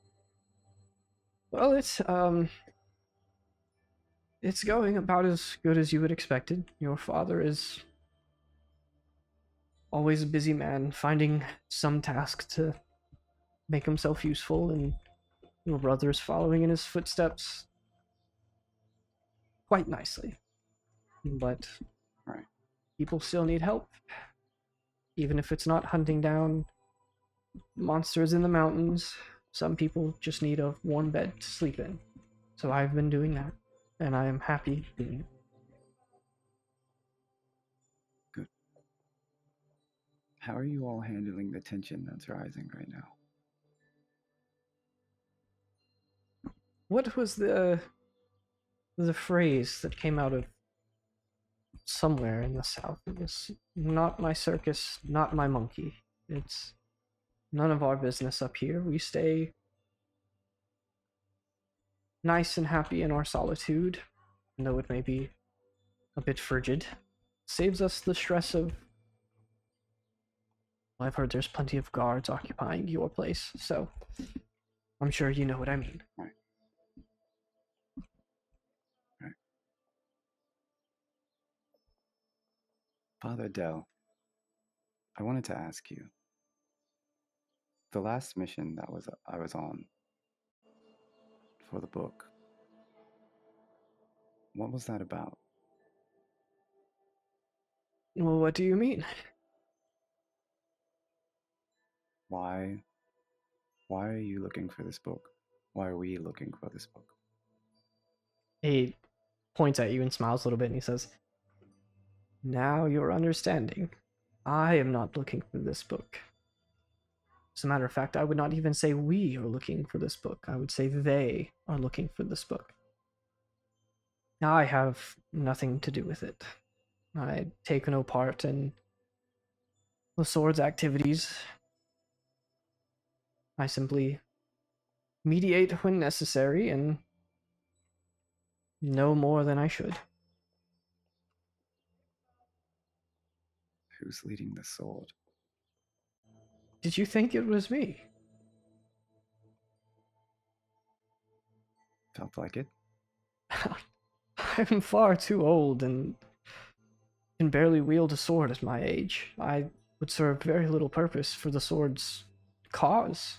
Well, it's going about as good as you would expected. Your father is always a busy man, finding some task to make himself useful, and your brother is following in his footsteps quite nicely. But Right. people still need help, even if it's not hunting down monsters in the mountains. Some people just need a warm bed to sleep in. So I've been doing that, and I am happy doing it. Good. How are you all handling the tension that's rising right now? What was the phrase that came out of somewhere in the south? It was not my circus, not my monkey. It's none of our business up here. We stay nice and happy in our solitude, though it may be a bit frigid. Saves us the stress of... I've heard there's plenty of guards occupying your place, so I'm sure you know what I mean. Right. Right. Father Dell, I wanted to ask you. The last mission that I was on for the book, what was that about? Well, what do you mean? Why are you looking for this book? Why are we looking for this book? He points at you and smiles a little bit, and he says, "Now you're understanding. I am not looking for this book. As a matter of fact, I would not even say we are looking for this book. I would say they are looking for this book. I have nothing to do with it. I take no part in the Sword's activities. I simply mediate when necessary and no more than I should." Who's leading the sword? Did you think it was me? Felt like it. I'm far too old and can barely wield a sword at my age. I would serve very little purpose for the sword's cause.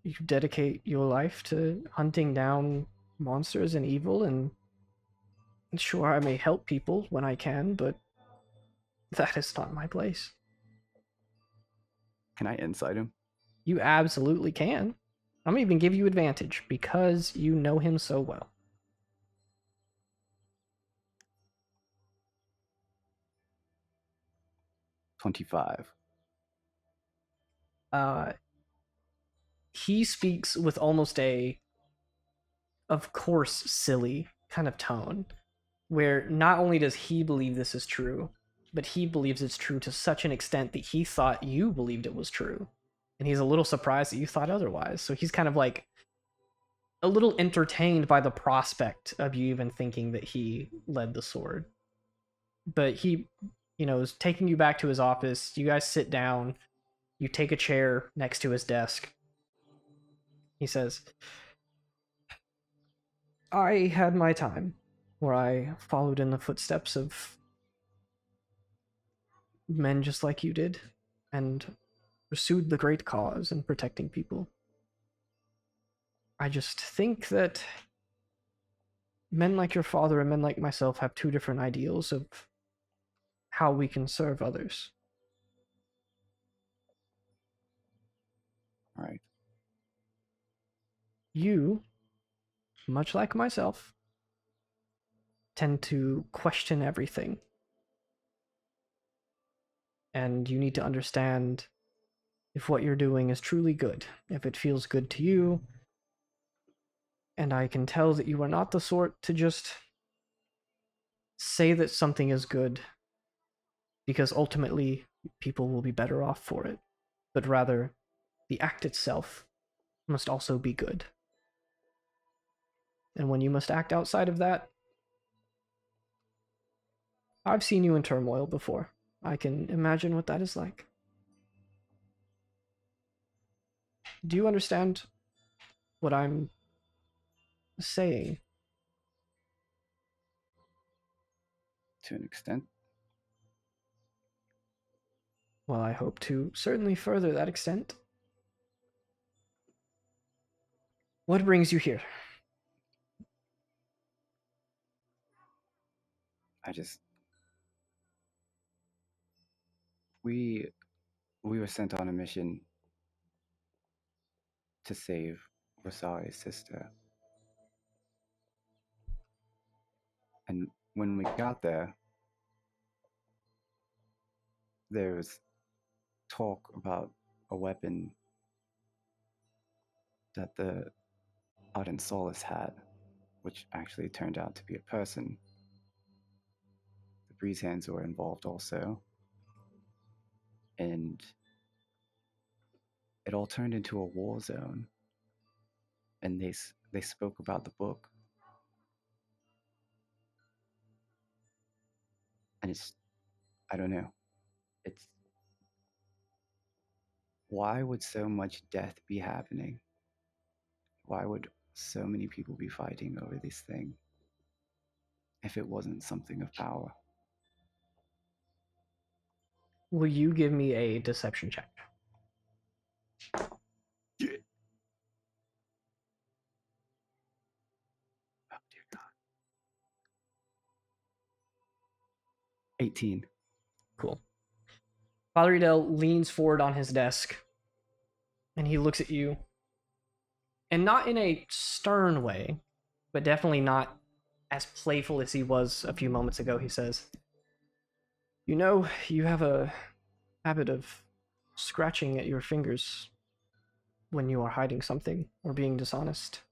You dedicate your life to hunting down monsters and evil, and sure, I may help people when I can, but that is not my place. Can I insight him? You absolutely can. I'm gonna even give you advantage because you know him so well. 25. He speaks with almost a, of course, silly kind of tone, where not only does he believe this is true, but he believes it's true to such an extent that he thought you believed it was true. And he's a little surprised that you thought otherwise. So he's kind of like a little entertained by the prospect of you even thinking that he led the sword. But he, is taking you back to his office. You guys sit down. You take a chair next to his desk. He says, "I had my time where I followed in the footsteps of men just like you did and pursued the great cause in protecting people. I just think that men like your father and men like myself have two different ideals of how we can serve others." Right. You, much like myself, tend to question everything. And you need to understand if what you're doing is truly good, if it feels good to you. And I can tell that you are not the sort to just say that something is good because ultimately people will be better off for it, but rather the act itself must also be good. And when you must act outside of that, I've seen you in turmoil before. I can imagine what that is like. Do you understand what I'm saying? To an extent. Well, I hope to certainly further that extent. What brings you here? We were sent on a mission to save Rosari's sister. And when we got there, there was talk about a weapon that the Ardent Solace had, which actually turned out to be a person. The Breeze Hands were involved also. And it all turned into a war zone. And they spoke about the book. And I don't know. Why would so much death be happening? Why would so many people be fighting over this thing if it wasn't something of power? Will you give me a deception check? Yeah. Oh, dear God. 18. Cool. Father Edel leans forward on his desk, and he looks at you. And not in a stern way, but definitely not as playful as he was a few moments ago, he says, "You know, you have a habit of scratching at your fingers when you are hiding something or being dishonest.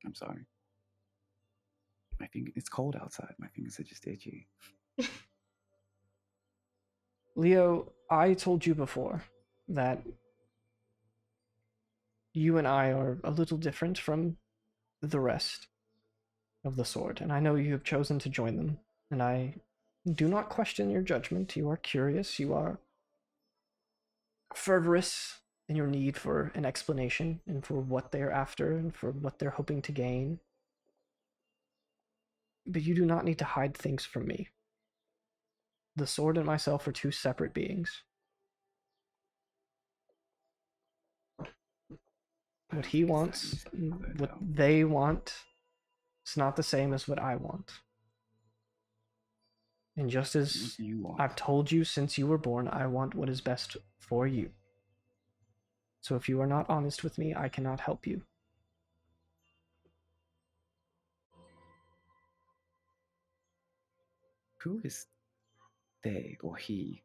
I'm sorry. It's cold outside. My fingers are just itchy. Leo, I told you before that you and I are a little different from the rest of the Sword, and I know you have chosen to join them, and I do not question your judgment. You are curious, you are fervorous in your need for an explanation and for what they're after and for what they're hoping to gain. But you do not need to hide things from me. The Sword and myself are two separate beings. What he wants, what they want, is not the same as what I want. And just as I've told you since you were born, I want what is best for you. So if you are not honest with me, I cannot help you. Who is they or he?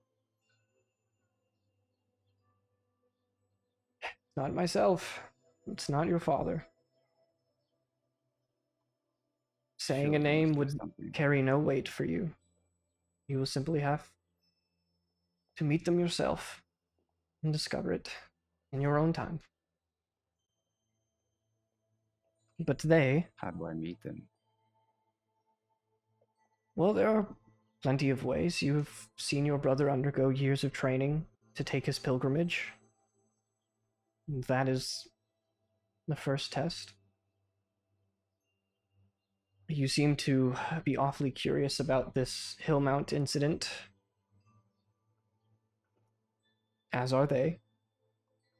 Not myself. It's not your father. Saying a name would carry no weight for you. You will simply have to meet them yourself and discover it in your own time. But they... How do I meet them? Well, there are plenty of ways. You've seen your brother undergo years of training to take his pilgrimage. That is the first test. You seem to be awfully curious about this Hillmount incident, as are they.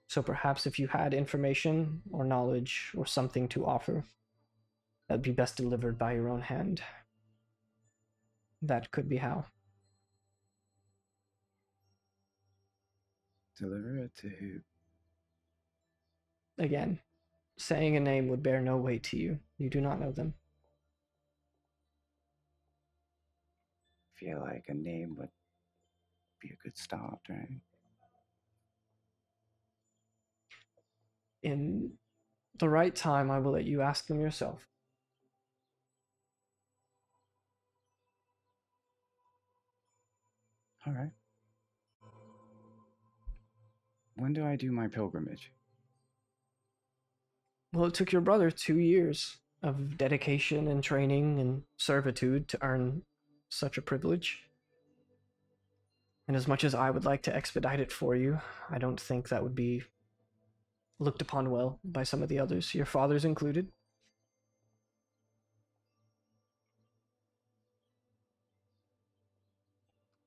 So perhaps if you had information or knowledge or something to offer, that'd be best delivered by your own hand. That could be how. Deliver it to who? Again, saying a name would bear no weight to you. You do not know them. Feel like a name would be a good start, right? In the right time, I will let you ask them yourself. All right. When do I do my pilgrimage? Well, it took your brother 2 years of dedication and training and servitude to earn such a privilege. And as much as I would like to expedite it for you, I don't think that would be looked upon well by some of the others, your fathers included.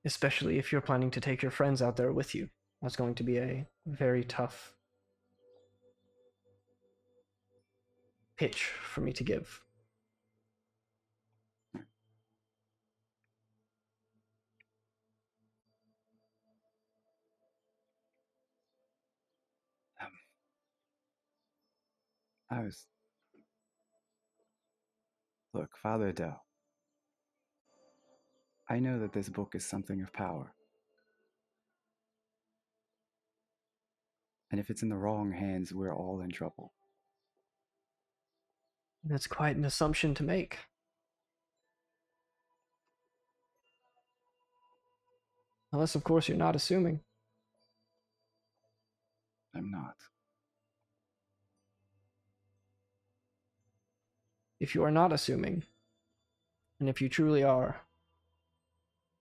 Especially if you're planning to take your friends out there with you. That's going to be a very tough pitch for me to give. Look, Father Adele, I know that this book is something of power. And if it's in the wrong hands, we're all in trouble. That's quite an assumption to make. Unless, of course, you're not assuming. I'm not. If you are not assuming, and if you truly are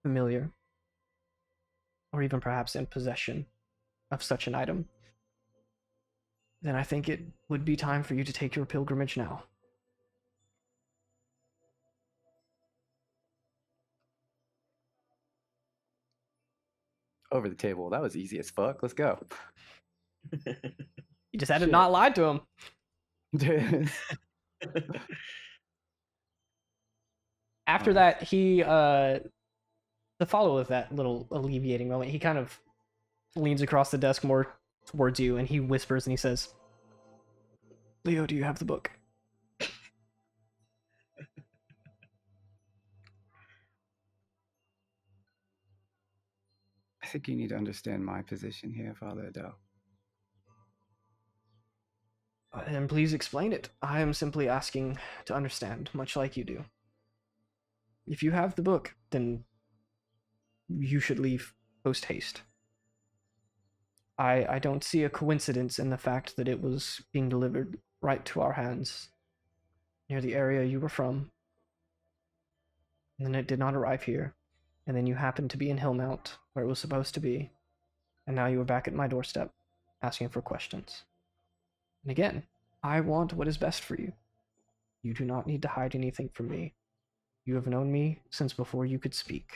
familiar, or even perhaps in possession of such an item, then I think it would be time for you to take your pilgrimage now. Over the table. That was easy as fuck. Let's go. You just had to Shit. not lie to him. After that, he, the follow of that little alleviating moment, he kind of leans across the desk more towards you, and he whispers and he says, Leo, do you have the book? I think you need to understand my position here, Father Adele. And please explain it. I am simply asking to understand, much like you do. If you have the book, then you should leave post haste. I don't see a coincidence in the fact that it was being delivered right to our hands near the area you were from. And then it did not arrive here. And then you happened to be in Hillmount, where it was supposed to be. And now you are back at my doorstep, asking for questions. And again, I want what is best for you. You do not need to hide anything from me. You have known me since before you could speak.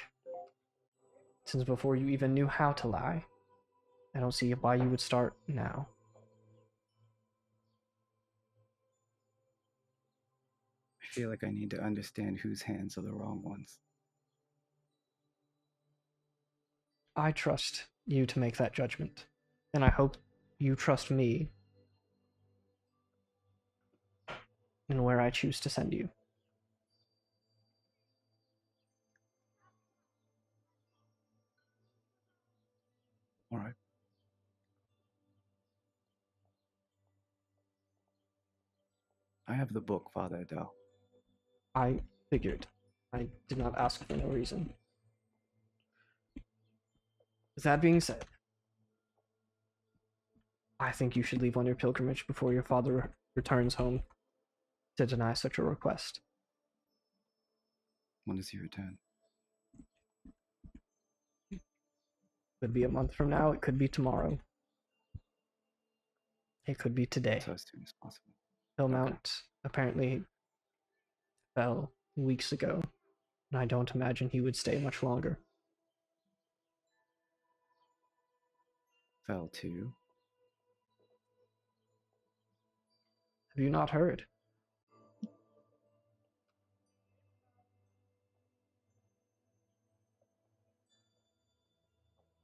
Since before you even knew how to lie. I don't see why you would start now. I feel like I need to understand whose hands are the wrong ones. I trust you to make that judgment. And I hope you trust me in where I choose to send you. All right. I have the book, Father Adele. I figured. I did not ask for no reason. With that being said, I think you should leave on your pilgrimage before your father returns home to deny such a request. When does he return? Could be a month from now, it could be tomorrow. It could be today. So as soon as possible. Hillmount apparently fell weeks ago, and I don't imagine he would stay much longer. Fell too. Have you not heard?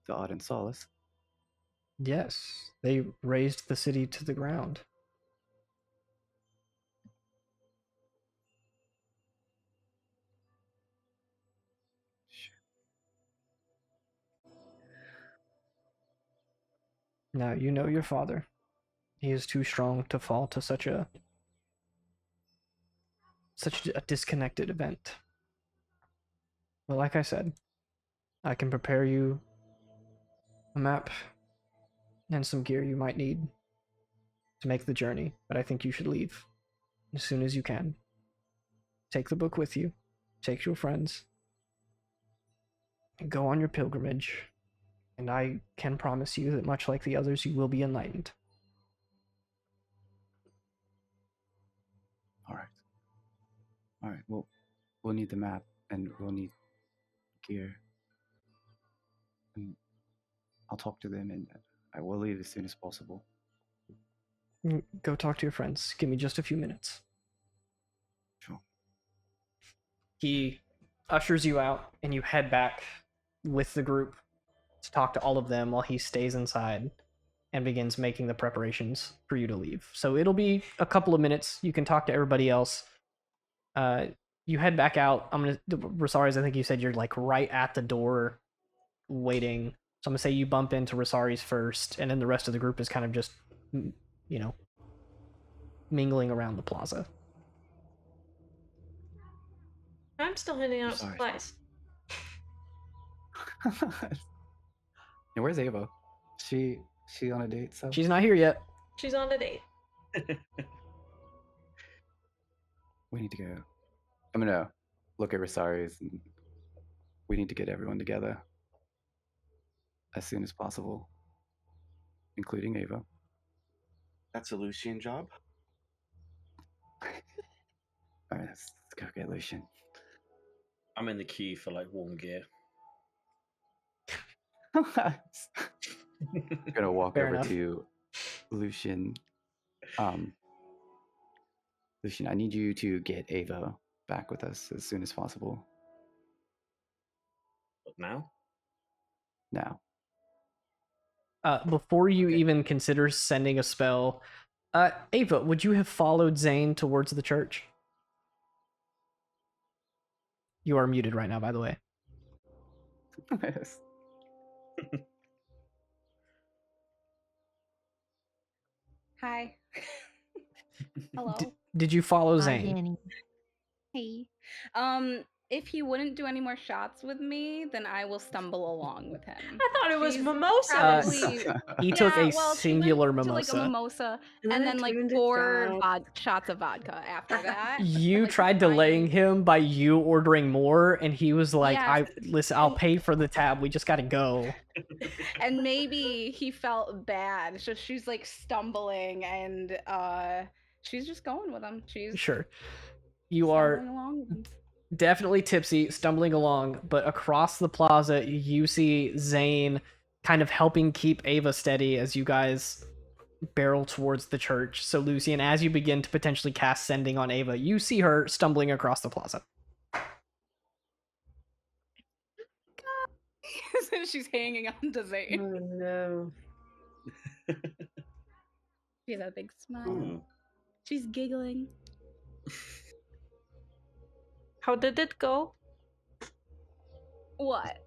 The Odd and Solace. Yes, they razed the city to the ground. Now, you know your father. He is too strong to fall to such a disconnected event. But like I said, I can prepare you a map and some gear you might need to make the journey, but I think you should leave as soon as you can. Take the book with you, take your friends, and go on your pilgrimage And I can promise you that much like the others, you will be enlightened. All right. All right. Well, we'll need the map, and we'll need gear. And I'll talk to them, and I will leave as soon as possible. Go talk to your friends. Give me just a few minutes. Sure. He ushers you out, and you head back with the group to talk to all of them while he stays inside and begins making the preparations for you to leave. So it'll be a couple of minutes. You can talk to everybody else. You head back out. Rosari's, I think you said you're like right at the door waiting. So I'm gonna say you bump into Rosari's first, and then the rest of the group is kind of just, mingling around the plaza. I'm still handing out Sorry. supplies. And where's Ava? She on a date? So She's not here yet. She's on a date. we need to go. I'm gonna look at Rosari's, and we need to get everyone together as soon as possible, including Ava. That's a Lucian job. All right, let's go get Lucian. I'm in the queue for like warm gear. I'm gonna walk Fair over enough. to Lucian. Lucian, I need you to get Ava back with us as soon as possible. But now? Now. Before you Okay. even consider sending a spell, Ava, would you have followed Zane towards the church? You are muted right now, by the way. Yes. Hi. Hello. Did you follow Hi, Zane? Danny. Hey. If he wouldn't do any more shots with me, then I will stumble along with him. I thought it was She's mimosas. probably- He took a Yeah, well, she singular went to, like, a mimosa. mimosa, And and then then it like turned it 4 down. shots of vodka after that. You like, tried trying- delaying him by you ordering more, and he was like, Yes. listen, I'll pay for the tab. We just gotta go. And maybe he felt bad, so she's like stumbling, and she's just going with him. She's Sure. You are stumbling along with him. definitely tipsy, stumbling along, but across the plaza, you see Zane kind of helping keep Ava steady as you guys barrel towards the church. So, Lucian, as you begin to potentially cast Sending on Ava, you see her stumbling across the plaza. She's hanging on to Zane. Oh no. She has a big smile. Ooh. She's giggling. How did it go? What?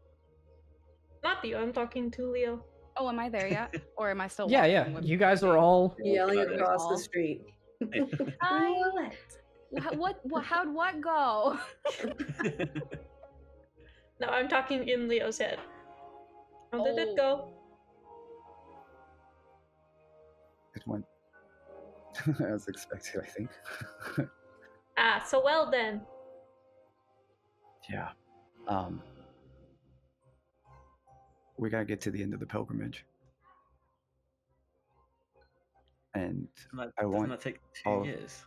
Not you, I'm talking to Leo. Oh, am I there yet? Or am I still Yeah, walking yeah. with You guys are all. Yelling Walking across all. the street. Hi. How'd what go? No, I'm talking in Leo's head. How did it go? It went as expected, I think. Ah, so well then. Yeah. We gotta get to the end of the pilgrimage. And Doesn't I want that take 2 all- years?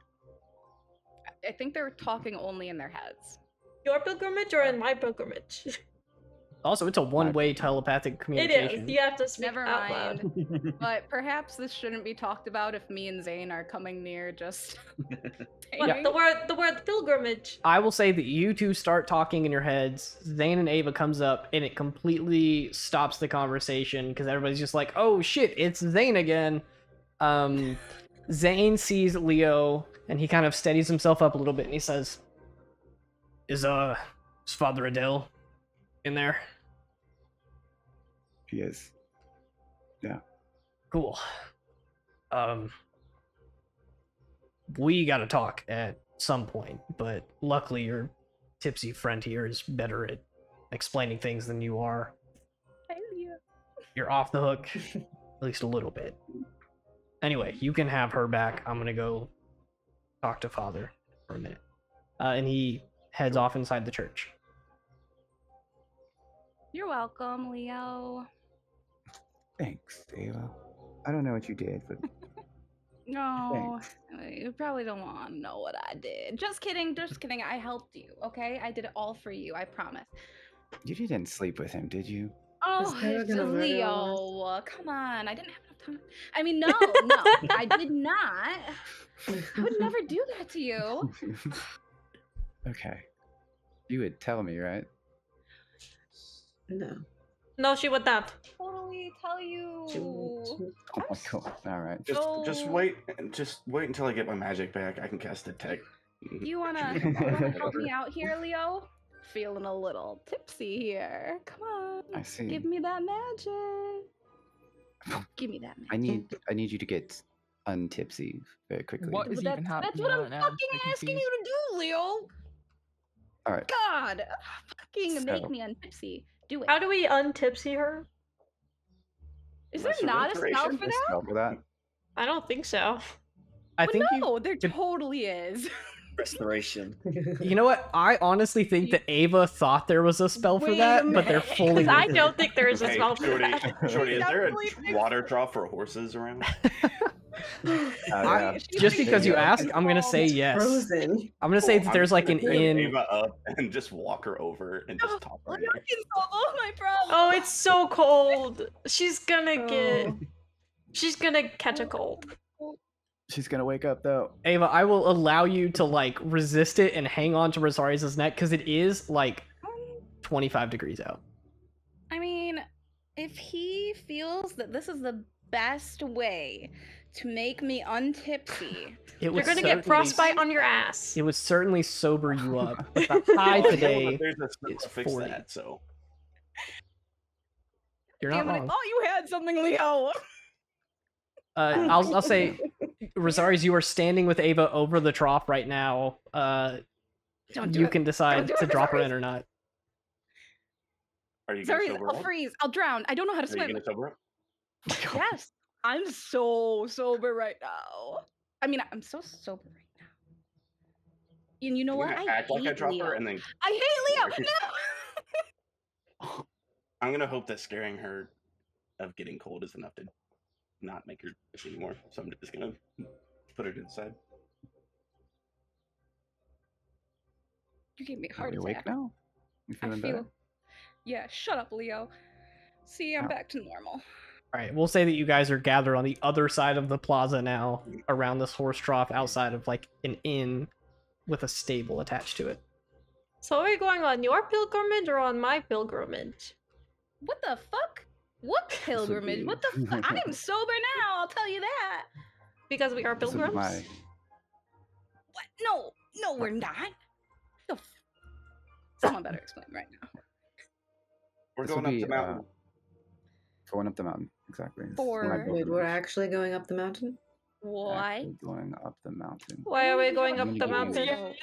I think they're talking only in their heads. Your pilgrimage or in my pilgrimage? Also, it's a one-way telepathic It communication. is. You have to speak Never out loud. mind. But perhaps this shouldn't be talked about if me and Zane are coming near just What, hanging. the word pilgrimage. I will say that you two start talking in your heads. Zane and Ava comes up, and it completely stops the conversation because everybody's just like, "Oh shit, it's Zane again." Zane sees Leo, and he kind of steadies himself up a little bit, and he says, "Is Father Adele in there?" he is. Yeah. Cool. We gotta talk at some point, but luckily your tipsy friend here is better at explaining things than you are. You're off the hook, at least a little bit. Anyway, you can have her back. I'm gonna go talk to Father for a minute. And he heads off inside the church. You're welcome, Leo. Thanks, Ava. I don't know what you did, but No, you probably don't want to know what I did. Just kidding, just kidding. I helped you, okay? I did it all for you, I promise. you didn't sleep with him, did you? Oh, Sarah it's gonna murder all Leo. Come on, I didn't have enough time. I mean, no, I did not. I would never do that to you. Okay. You would tell me, right? No. No, she would not. Totally tell you. Oh my god. All right. Just So- wait until I get my magic back. I can cast detect. You wanna help me out here, Leo? Feeling a little tipsy here. Come on. I see. Give me that magic. Give me that magic. I need you to get untipsy very quickly. What is Well, even happening That's what I'm right now? fucking I'm asking confused. you to do, Leo. All right. God, fucking make So- me untipsy. Do it. How do we untipsy her? Is there Lesser not a spell restoration? for A that? spell for that? I don't think so. I Well, think no, there totally is. Restoration. you know what? I honestly think that Ava thought there was a spell for Wait that, a but they're minute. fully. Because I don't think there is a Hey, spell for Shorty, that. Shorty, is there Definitely a think water so. trough for horses around? I- She's just like, because you "Leo, ask, it's I'm gonna say all yes. Frozen. I'm gonna say that Cool, there's I'm like an gonna pick inn. Ava up and just walk her over and just top her. in Leo there. can solve all my problems. Oh, it's so cold. She's gonna get. Oh. She's gonna catch a cold. She's gonna wake up though. Ava, I will allow you to like resist it and hang on to Rosarius' neck because it is like 25 degrees out. I mean, if he feels that this is the best way to make me untipsy, It You're would gonna certainly, get frostbite on your ass. It would certainly sober you up. But the high Oh, no, today but there's a spell is to fix 40. that, so You're not damn it, I wrong. thought you had something, Leo. I'll say, Rosarius, you are standing with Ava over the trough right now. Don't do You it. can decide do to it, drop her Rosarius. in or not. are you gonna Sorry, sober I'll up? freeze. I'll drown. I don't know how to Are you swim. gonna sober up? Yes, I'm so sober right now. I mean, I'm so sober right now. And you know I'm what? gonna I act like I hate drop Leo. her and then I hate Leo. Sorry. No. I'm gonna hope that scaring her of getting cold is enough to not make her fish anymore. So I'm just gonna put her to the side. You gave me a Are heart you awake attack. now? You I feeling feel. better? Yeah, shut up, Leo. See, I'm Oh. back to normal. All right, we'll say that you guys are gathered on the other side of the plaza now, around this horse trough, outside of like an inn with a stable attached to it. So are we going on your pilgrimage or on my pilgrimage? What the fuck? What pilgrimage? What the fuck? I'm sober now, I'll tell you that. Because we are This is pilgrims? my What? No, we're not. The f- Someone better explain right now. We're This will going up be, the mountain. going up the mountain. Exactly. It's For- my Wait, we're pilgrimage. actually going up the mountain? Why? Actually going up the mountain Why are we going I'm up gonna the give you- mountain?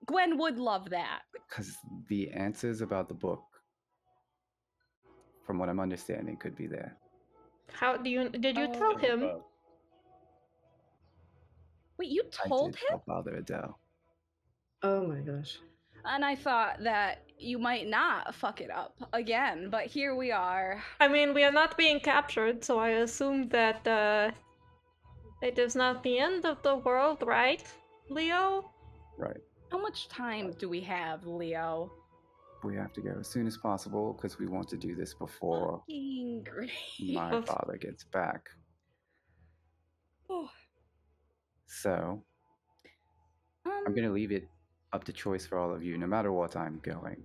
Gwen would love that. because the answers about the book, from what I'm understanding, could be there. How did you Oh. tell him? Wait, you I told did him? tell Father Adele. Oh my gosh. And I thought that you might not fuck it up again, but here we are. I mean, we are not being captured, so I assume that it is not the end of the world, right, Leo? Right. How much time do we have, Leo? We have to go as soon as possible because we want to do this before Fucking great. my Of- father gets back. Oh, So I'm going to leave it up to choice for all of you, no matter what I'm going.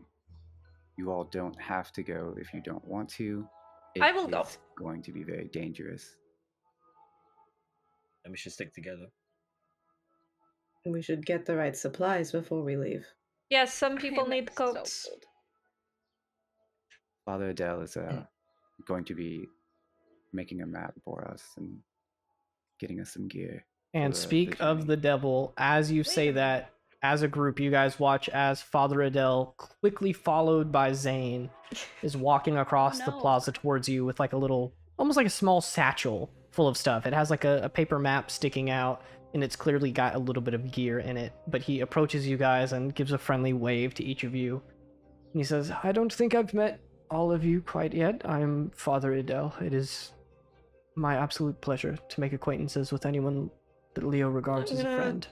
You all don't have to go if you don't want to. I will go. is going to be very dangerous. And we should stick together. We should get the right supplies before we leave. Yes, some people I'm need so coats. cold. Father Adele is going to be making a map for us and getting us some gear. And the speak of journey. the devil, as you say that, as a group, you guys watch as Father Adele, quickly followed by Zane, is walking across the no. plaza towards you with like a little, almost like a small satchel full of stuff. It has like a paper map sticking out, and it's clearly got a little bit of gear in it. But he approaches you guys and gives a friendly wave to each of you. And he says, I don't think I've met all of you quite yet. I'm Father Idel. It is my absolute pleasure to make acquaintances with anyone that Leo regards I'm as a gonna friend.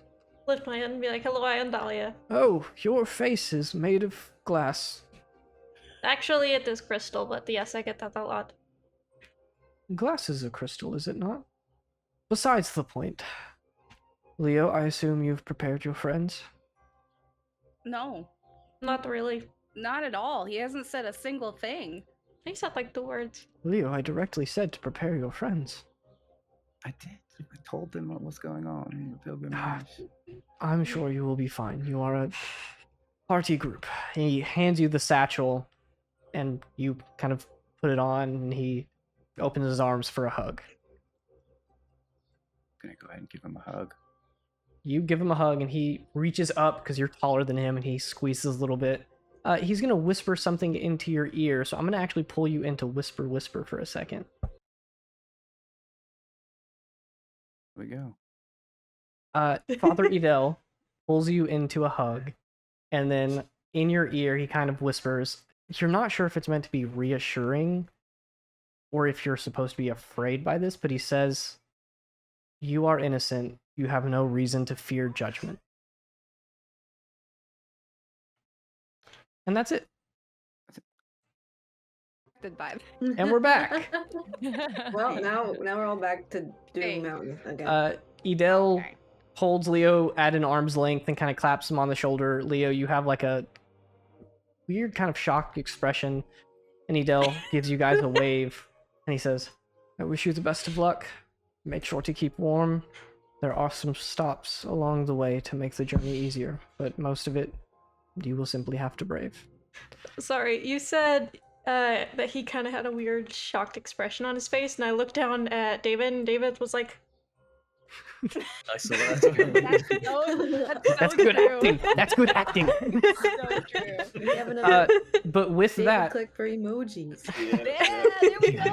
lift my hand and be like, hello, I am Dahlia. Oh, your face is made of glass. Actually, it is crystal, but yes, I get that a lot. Glass is a crystal, is it not? Besides the point. Leo, I assume you've prepared your friends? No, Not really. not at all. He hasn't said a single thing. He said like 2 words. Leo, I directly said to prepare your friends. I did. I told them what was going on in the pilgrimage. I'm sure you will be fine. You are a party group. He hands you the satchel, and you kind of put it on, and he opens his arms for a hug. I'm gonna go ahead and give him a hug. You give him a hug, and he reaches up because you're taller than him, and he squeezes a little bit. He's gonna whisper something into your ear, so I'm gonna actually pull you into whisper for a second. Here we go. Father Edel pulls you into a hug, and then in your ear, he kind of whispers. You're not sure if it's meant to be reassuring or if you're supposed to be afraid by this, but he says, "You are innocent. You have no reason to fear judgment." And that's it. Goodbye. And we're back. Well, now we're all back to Doom Hey. Mountain again. Edel Okay. holds Leo at an arm's length and kind of claps him on the shoulder. Leo, you have like a weird kind of shocked expression, and Edel gives you guys a wave, and he says, "I wish you the best of luck. Make sure to keep warm. There are some stops along the way to make the journey easier, but most of it you will simply have to brave." Sorry, you said that he kind of had a weird, shocked expression on his face, and I looked down at David, and David was like, I saw that. That's good acting. That's good acting. So true. We have another But with David that, click for emojis. Yeah, there we go.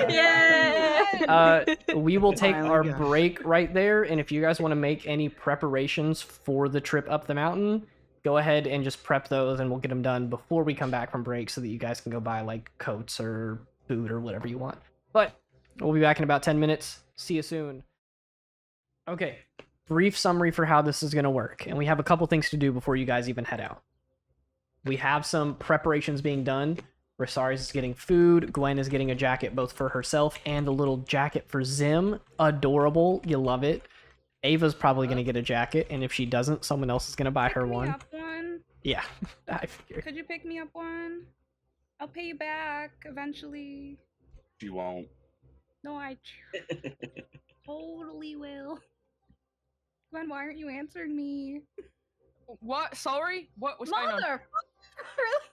Yay! we will take Finally our got it. break right there, and if you guys want to make any preparations for the trip up the mountain, go ahead and just prep those, and we'll get them done before we come back from break so that you guys can go buy like coats or food or whatever you want. But we'll be back in about 10 minutes. See you soon. Okay, brief summary for how this is going to work, and we have a couple things to do before you guys even head out. We have some preparations being done. Rosarius is getting food. Gwen is getting a jacket both for herself and a little jacket for Zim. Adorable. You love it. Ava's probably going to get a jacket, and if she doesn't, someone else is going to buy her Pick me one. up one. Yeah, I figured. Could you pick me up one? I'll pay you back eventually. She won't. No, I totally will. Gwen, why aren't you answering me? What? Sorry? What's going on? Mother! Really?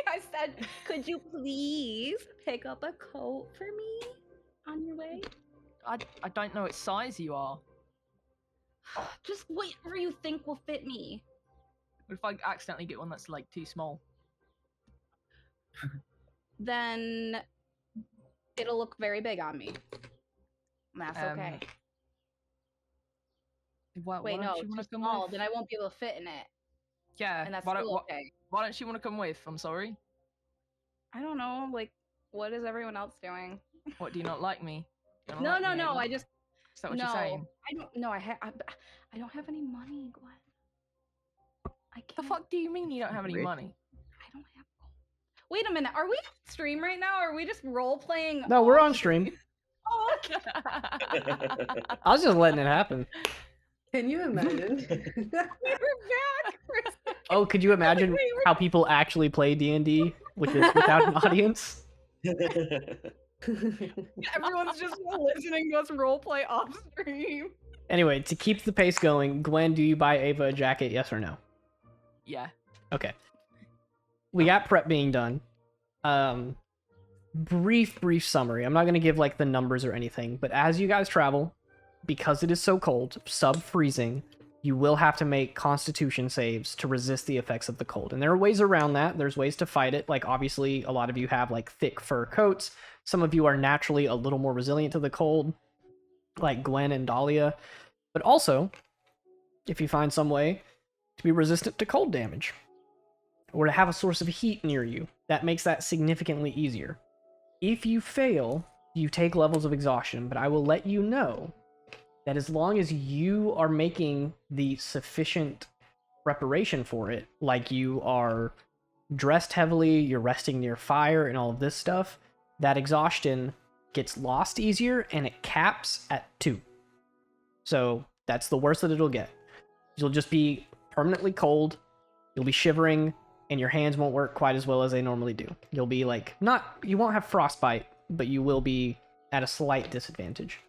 I said, could you please pick up a coat for me on your way? I don't know what size you are. Just whatever you think will fit me. What if I accidentally get one that's like too small? Then it'll look very big on me. And that's okay. Why Wait, don't no, you too want to come small. with? Then I won't be able to fit in it. Yeah. And that's why, don't, still why, okay. why don't you want to come with? I'm sorry. I don't know. Like, what is everyone else doing? What, do you not like me? You don't No, like no, me, no. Ava? I just Is that what no. you're saying? I don't. No, I don't have any money, Gwen. I can't. The fuck do you mean you don't have any Rick? money? I don't have. Wait a minute. Are we on stream right now? Or are we just role playing? No, we're on stream. Oh, okay. I was just letting it happen. Can you imagine? We're back. for a second. Oh, could you imagine Wait, we're- how people actually play D&D, which is without an audience? Everyone's just listening to us role play off stream. Anyway, to keep the pace going, Gwen, do you buy Ava a jacket, yes or no? Yeah. Okay. We got prep being done. Brief summary. I'm not going to give like the numbers or anything, but as you guys travel, because it is so cold, sub-freezing, you will have to make constitution saves to resist the effects of the cold. And there are ways around that. There's ways to fight it. Like obviously a lot of you have like thick fur coats. Some of you are naturally a little more resilient to the cold, like Gwen and Dahlia. But also, if you find some way to be resistant to cold damage. or to have a source of heat near you. That makes that significantly easier. If you fail, you take levels of exhaustion, but I will let you know that as long as you are making the sufficient preparation for it, like you are dressed heavily, you're resting near fire, and all of this stuff, that exhaustion gets lost easier and it caps at 2. So that's the worst that it'll get. You'll just be permanently cold, you'll be shivering, and your hands won't work quite as well as they normally do. You'll be like, you won't have frostbite, but you will be at a slight disadvantage.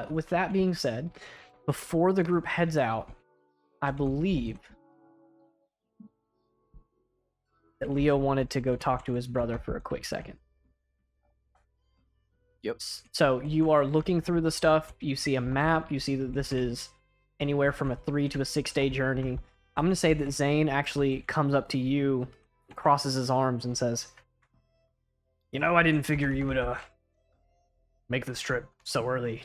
With that being said, before the group heads out, I believe that Leo wanted to go talk to his brother for a quick second. Yep. So you are looking through the stuff, you see a map, you see that this is anywhere from a 3 to a 6-day journey. I'm going to say that Zane actually comes up to you, crosses his arms, and says, "You know, I didn't figure you would make this trip so early.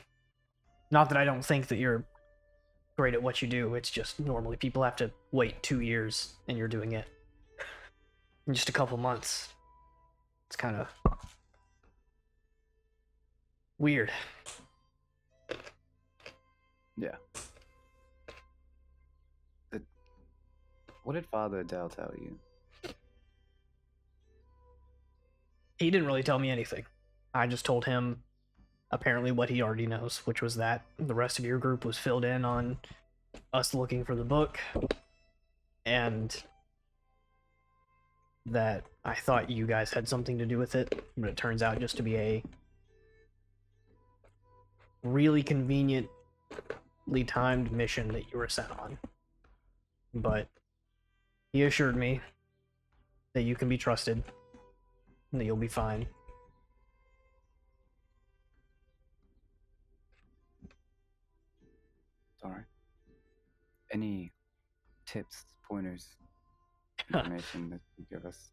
Not that I don't think that you're great at what you do, it's just normally people have to wait 2 years, and you're doing it in just a couple months. It's kind of weird." Yeah. What did Father Adele tell you? He didn't really tell me anything. I just told him apparently what he already knows, which was that the rest of your group was filled in on us looking for the book, and that I thought you guys had something to do with it, but it turns out just to be a really conveniently timed mission that you were sent on. But he assured me that you can be trusted, and that you'll be fine. Alright. Any tips, pointers, information that you give us?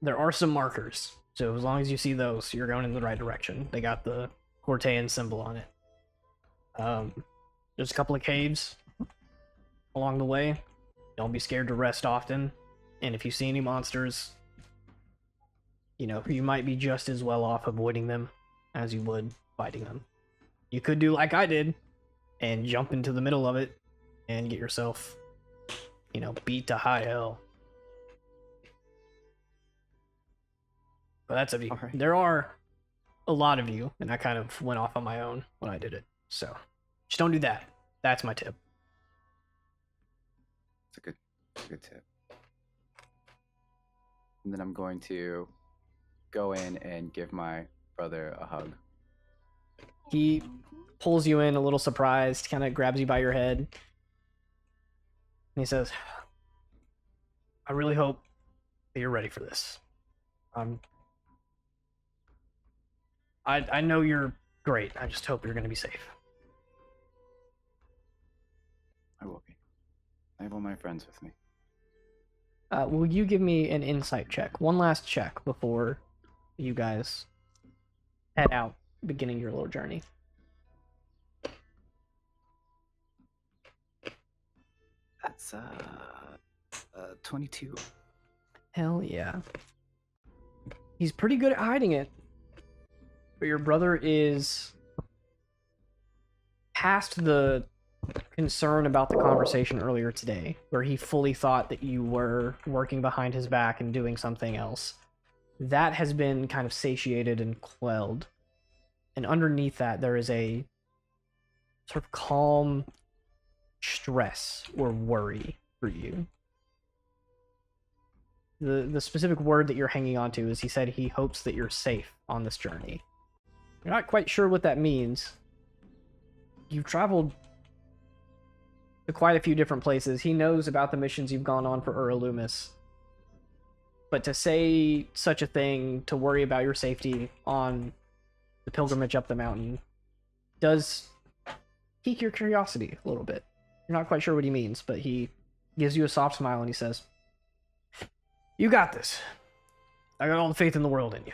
There are some markers, so as long as you see those, you're going in the right direction. They got the Cortean symbol on it. There's a couple of caves along the way. Don't be scared to rest often, and if you see any monsters, you know, you might be just as well off avoiding them as you would fighting them. You could do like I did and jump into the middle of it and get yourself, you know, beat to high hell. But that's up to you. Alright. There are a lot of you, and I kind of went off on my own when I did it. So just don't do that. That's my tip. It's a good tip. And then I'm going to go in and give my brother a hug. He pulls you in a little surprised, kind of grabs you by your head. And he says, "I really hope that you're ready for this. I know you're great. I just hope you're going to be safe." I will be. I have all my friends with me. Will you give me an insight check? One last check before you guys head out, beginning your little journey. That's 22. Hell yeah. He's pretty good at hiding it. But your brother is past the concern about the conversation earlier today, where he fully thought that you were working behind his back and doing something else. That has been kind of satiated and quelled. And underneath that, there is a sort of calm stress or worry for you. The specific word that you're hanging on to is he said he hopes that you're safe on this journey. You're not quite sure what that means. You've traveled to quite a few different places. He knows about the missions you've gone on for Uralumis. But to say such a thing, to worry about your safety on the pilgrimage up the mountain, does pique your curiosity a little bit. You're not quite sure what he means, but he gives you a soft smile and he says, "You got this. I got all the faith in the world in you."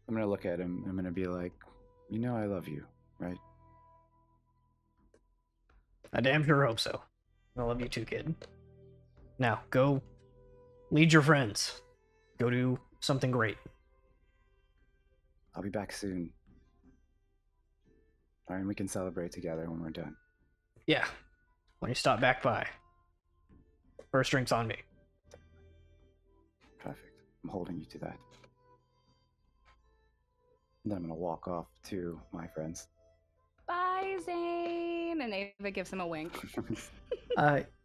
I'm gonna look at him. I'm gonna be like, "You know I love you, right?" I damn sure hope so. I love you too, kid. Now, go lead your friends. Go do something great. I'll be back soon. And we can celebrate together when we're done. Yeah, when you stop back by. First drink's on me. Perfect. I'm holding you to that. And then I'm gonna walk off to my friends. Bye, Zane. And Ava gives him a wink.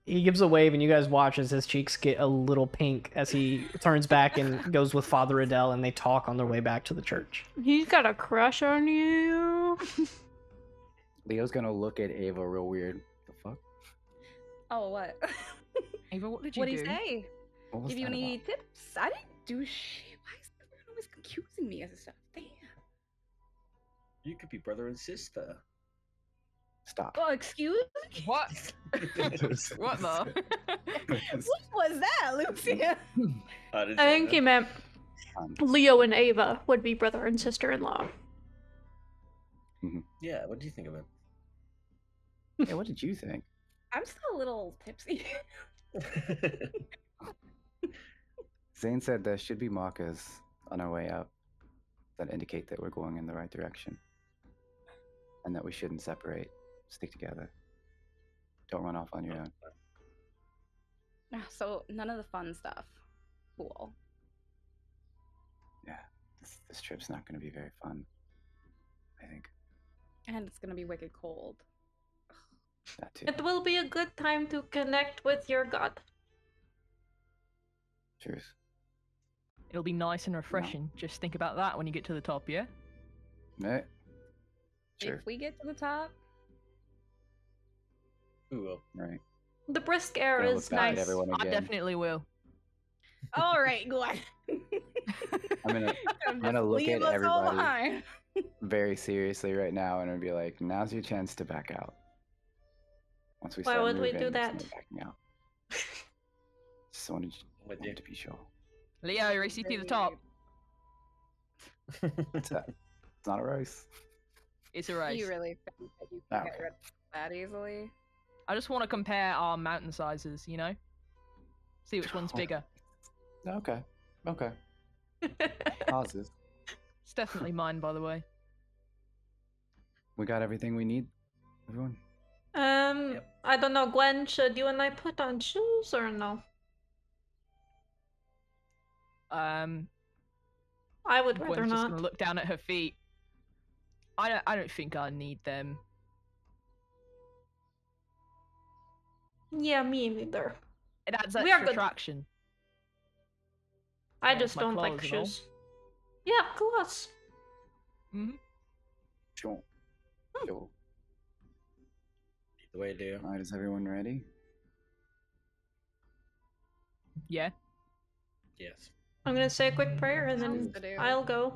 He gives a wave, and you guys watch as his cheeks get a little pink as he turns back and goes with Father Adele, and they talk on their way back to the church. He's got a crush on you. Leo's gonna look at Ava real weird. The fuck? Oh, what? Ava, what did you What'd do? he say? What was Give you that any about? tips? I didn't do shit. Why is everyone always accusing me of stuff? Damn. You could be brother and sister. Stop. Oh, excuse me? What? What the? What was that, Lucia? I I think he meant Leo and Ava would be brother and sister-in-law. Yeah, what do you think of it? Yeah, what did you think? I'm still a little tipsy. Zane said there should be markers on our way out that indicate that we're going in the right direction. And that we shouldn't separate. Stick together. Don't run off on your own. So none of the fun stuff. Cool. Yeah, this trip's not going to be very fun. I think. And it's gonna be wicked cold. That too. It will be a good time to connect with your god. Truth. It'll be nice and refreshing. Just think about that when you get to the top, yeah? Right? Sure. If we get to the top, Who will? Right. The brisk air Gonna is look back at nice. everyone I again. definitely will. all right, go on. I'm gonna look at everybody very seriously right now and I'll be like, now's your chance to back out. Once we Why start would we moving, do it's that? not backing out. Just wanted With you. to be sure. Leo, race you to the top. It's not a race. It's a race. You really think that you can get rid of that easily? I just want to compare our mountain sizes, you know? See which one's bigger. Okay. Okay. Pauses. It's definitely mine, by the way. We got everything we need, everyone? I don't know, Gwen, should you and I put on shoes or no? I would rather Gwen's just not. gonna look down at her feet. I don't think I need them. Yeah, me neither. It adds We are extra good. traction. I Yeah, just my don't like clothes and all. shoes. Yeah, clothes. Hmm. Sure. Sure. The way I do. Alright, is everyone ready? Yeah. Yes. I'm gonna say a quick prayer and then to do. I'll go.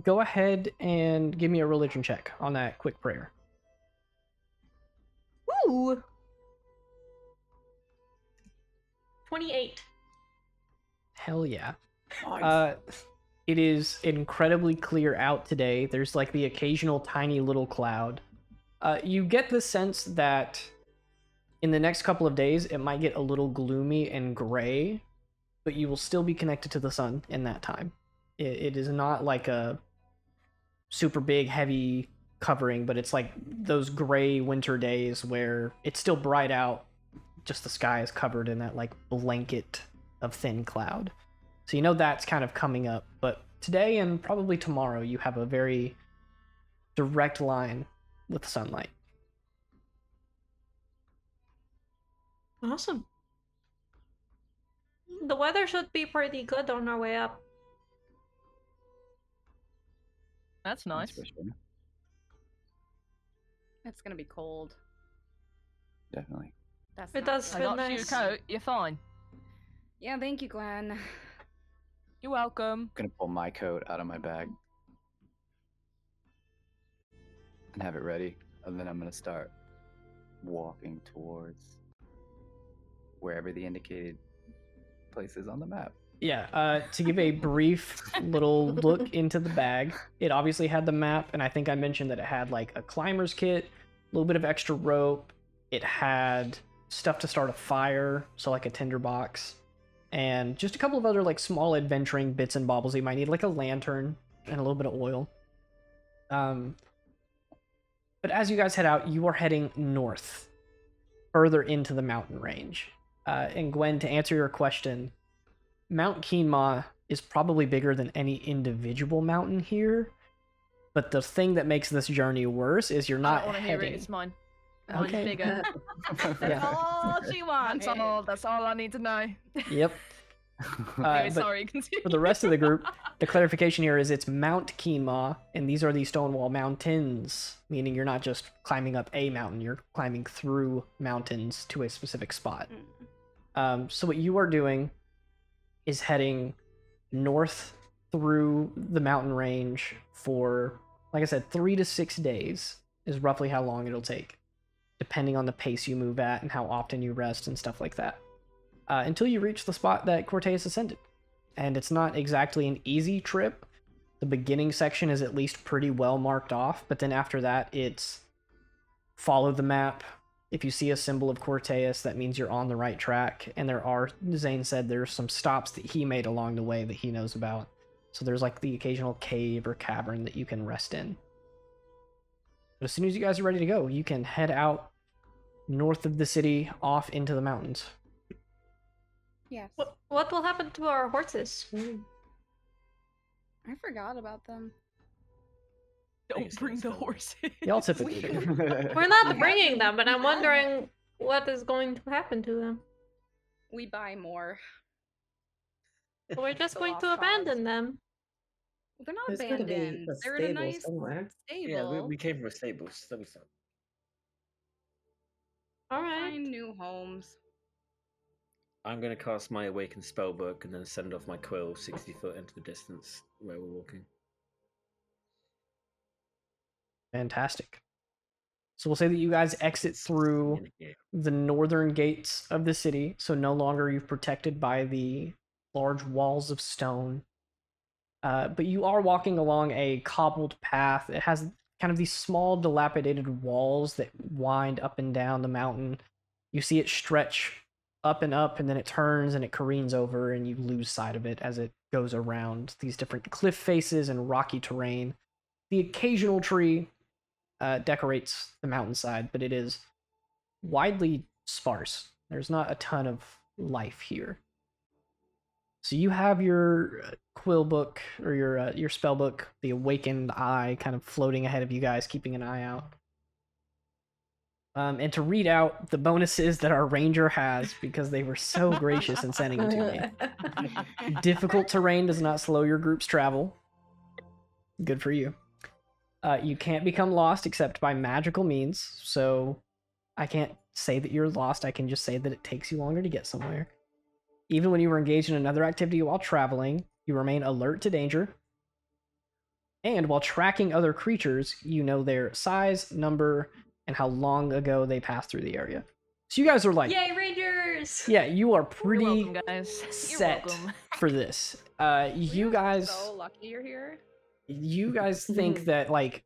Go ahead and give me a religion check on that quick prayer. Woo! 28. Hell yeah. Nice. It is incredibly clear out today. There's like the occasional tiny little cloud. You get the sense that in the next couple of days, it might get a little gloomy and gray, but you will still be connected to the sun in that time. It is not like a super big, heavy covering, but it's like those gray winter days where it's still bright out, just the sky is covered in that like blanket of thin cloud. So you know that's kind of coming up, but today and probably tomorrow you have a very direct line with sunlight. Awesome. The weather should be pretty good on our way up. That's nice. That's for sure. It's gonna be cold. Definitely. That's It not does good. I feel got you a nice. coat. You're fine. Yeah, thank you, Gwen. You're welcome. I'm gonna pull my coat out of my bag and have it ready, and then I'm gonna start walking towards wherever the indicated place is on the map. Yeah, to give a brief little look into the bag, it obviously had the map, and I think I mentioned that it had like a climber's kit, little bit of extra rope. It had stuff to start a fire, so like a tinderbox, and just a couple of other like small adventuring bits and baubles you might need, like a lantern and a little bit of oil. But as you guys head out, you are heading north, further into the mountain range. And Gwen, to answer your question, Mount Kinma is probably bigger than any individual mountain here. But the thing that makes this journey worse is you're I not don't want to hear heading. it. It's mine. Mine's Okay. bigger. That's Yeah. all she wants. That's all I need to know. Yep. Anyway, But sorry, continue. for the rest of the group, the clarification here is it's Mount Kinma, and these are the Stonewall Mountains, meaning you're not just climbing up a mountain, you're climbing through mountains to a specific spot. So what you are doing is heading north through the mountain range for, like I said, 3 to 6 days is roughly how long it'll take, depending on the pace you move at and how often you rest and stuff like that. Until you reach the spot that Corteus ascended. And it's not exactly an easy trip. The beginning section is at least pretty well marked off, but then after that, it's follow the map. If you see a symbol of Corteus, that means you're on the right track. And there are, Zane said, there's some stops that he made along the way that he knows about. So there's like the occasional cave or cavern that you can rest in. But as soon as you guys are ready to go, you can head out north of the city, off into the mountains. Yes. What will happen to our horses? I forgot about them. Don't bring the horses. Y'all typically do. We're not bringing them, but I'm wondering what is going to happen to them. We buy more. We're just It's a going lost to cause. abandon them. They're not There's gotta be abandoned. a They're in a stable nice somewhere. stable. Yeah, we came from a stable. So we thought. All We'll right. Find new homes. I'm going to cast my Awakened Spellbook and then send off my quill 60 foot into the distance where we're walking. Fantastic. So we'll say that you guys exit through In here. the northern gates of the city, so no longer are you protected by the large walls of stone. But you are walking along a cobbled path. It has kind of these small dilapidated walls that wind up and down the mountain. You see it stretch up, and then it turns and it careens over, and you lose sight of it as it goes around these different cliff faces and rocky terrain. The occasional tree decorates the mountainside, but it is widely sparse. There's not a ton of life here. So you have your quill book or your spell book, the Awakened Eye, kind of floating ahead of you guys, keeping an eye out. And to read out the bonuses that our ranger has, because they were so gracious in sending them to me. Difficult terrain does not slow your group's travel. Good for you. You can't become lost except by magical means, so I can't say that you're lost. I can just say that it takes you longer to get somewhere. Even when you were engaged in another activity while traveling, you remain alert to danger. And while tracking other creatures, you know their size, number, and how long ago they passed through the area. So you guys are like, Yay, Rangers! yeah, you are You're pretty welcome, guys. You're set welcome. for this. You We're guys, so lucky you're here. you guys think that like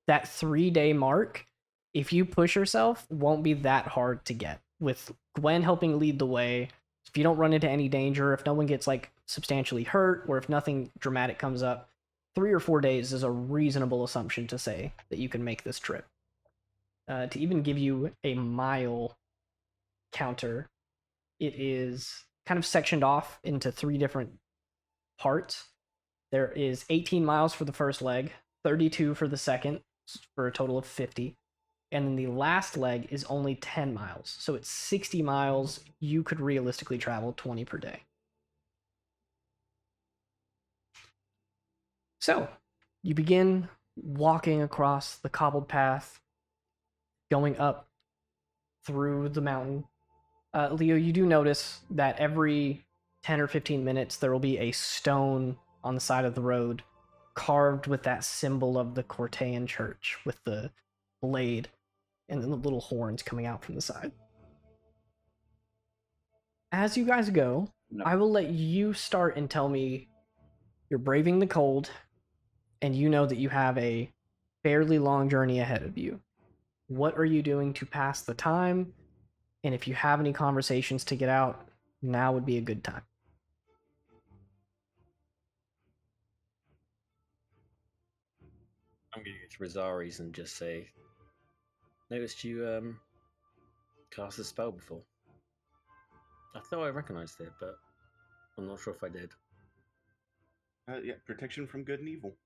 that 3-day mark, if you push yourself, won't be that hard to get. With Gwen helping lead the way, if you don't run into any danger, if no one gets like substantially hurt, or if nothing dramatic comes up, 3 or 4 days is a reasonable assumption to say that you can make this trip. To even give you a mile counter, it is kind of sectioned off into 3 different parts. There is 18 miles for the first leg, 32 for the second, for a total of 50. And then the last leg is only 10 miles. So it's 60 miles. You could realistically travel 20 per day. So you begin walking across the cobbled path, going up through the mountain. Leo, you do notice that every 10 or 15 minutes there will be a stone on the side of the road carved with that symbol of the Cortean church, with the blade and then the little horns coming out from the side. As you guys go, No. I will let you start and tell me you're braving the cold, and you know that you have a fairly long journey ahead of you. What are you doing to pass the time? And if you have any conversations to get out, now would be a good time. I'm going to go to Rosari's and just say, noticed you cast a spell before. I thought I recognized it, but I'm not sure if I did. Yeah, protection from good and evil.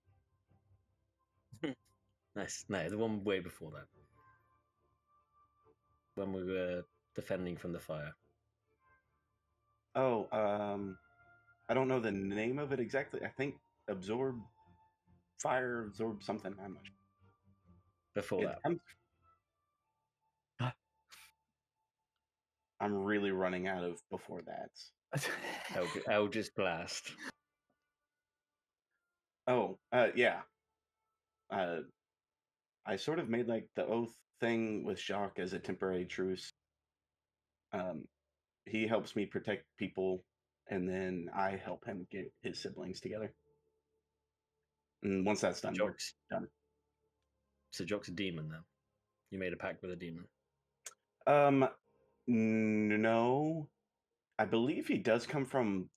Nice. No, the one way before that. When we were defending from the fire. Oh, I don't know the name of it exactly. I think absorb fire, absorb something. I'm not sure. Before that. I'm really running out of before that. Eldritch Blast. Oh, yeah. I sort of made like the oath thing with Jacques as a temporary truce. He helps me protect people, and then I help him get his siblings together. And once that's done, we're done. So Jock's a demon then? You made a pact with a demon? No. I believe he does come from